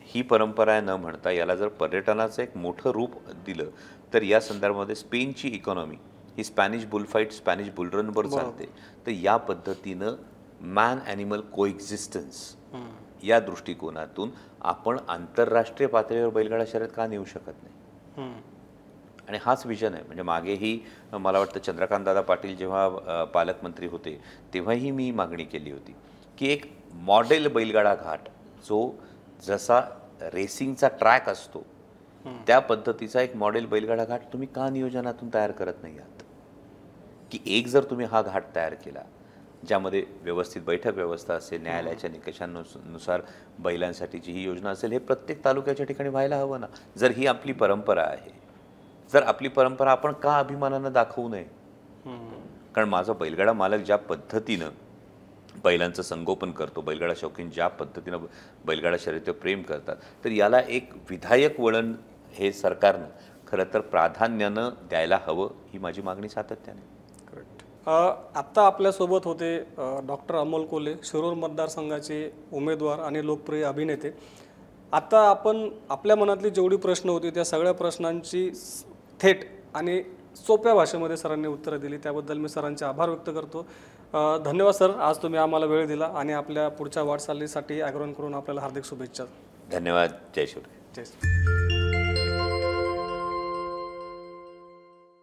ही परंपरा न म्हणता याला जर पर्यटनाचं एक मोठं रूप दिलं तर या संदर्भामध्ये स्पेनची इकॉनॉमी ही स्पॅनिश बुलफाईट, स्पॅनिश बुलरनवर चालते. तर या पद्धतीनं मॅन ॲनिमल कोएक्झिस्टन्स या दृष्टिकोनातून आपण आंतरराष्ट्रीय पातळीवर बैलगाडा शर्यत का नेऊ शकत नाही. आणि हाच विजन आहे. म्हणजे मागेही मला वाटतं चंद्रकांतदादा पाटील जेव्हा पालकमंत्री होते तेव्हाही मी मागणी केली होती की एक मॉडेल बैलगाडा घाट जो जसा रेसिंगचा ट्रॅक असतो त्या पद्धतीचा एक मॉडेल बैलगाडा घाट तुम्ही का नियोजनातून तयार करत नाही आहात. की एक जर तुम्ही हा घाट तयार केला ज्यामध्ये व्यवस्थित बैठक व्यवस्था असेल, न्यायालयाच्या निकषांनुसार बैलांसाठीची ही योजना असेल, हे प्रत्येक तालुक्याच्या ठिकाणी व्हायला हवं ना. जर ही आपली परंपरा आहे, जर आपली परंपरा आपण का अभिमानानं दाखवू नये. कारण माझा बैलगाडा मालक ज्या पद्धतीनं बैलांचं संगोपन करतो, बैलगाडा शौकीन ज्या पद्धतीनं बैलगाडा शर्यतीवर प्रेम करतात, तर याला एक विधायक वळण हे सरकारनं खरं तर प्राधान्यानं द्यायला हवं, ही माझी मागणी सातत्याने. आत्ता आपल्यासोबत होते डॉक्टर अमोल कोल्हे, शिरूर मतदारसंघाचे उमेदवार आणि लोकप्रिय अभिनेते. आता आपण आपल्या मनातली जेवढी प्रश्न होती त्या सगळ्या प्रश्नांची थेट आणि सोप्या भाषेमध्ये सरांनी उत्तरं दिली. त्याबद्दल मी सरांचे आभार व्यक्त करतो. धन्यवाद सर, आज तुम्ही आम्हाला वेळ दिला आणि आपल्या पुढच्या वाटचालीसाठी ॲग्रोनकडून आपल्याला हार्दिक शुभेच्छा. धन्यवाद. जय शिवराय. जय श्री.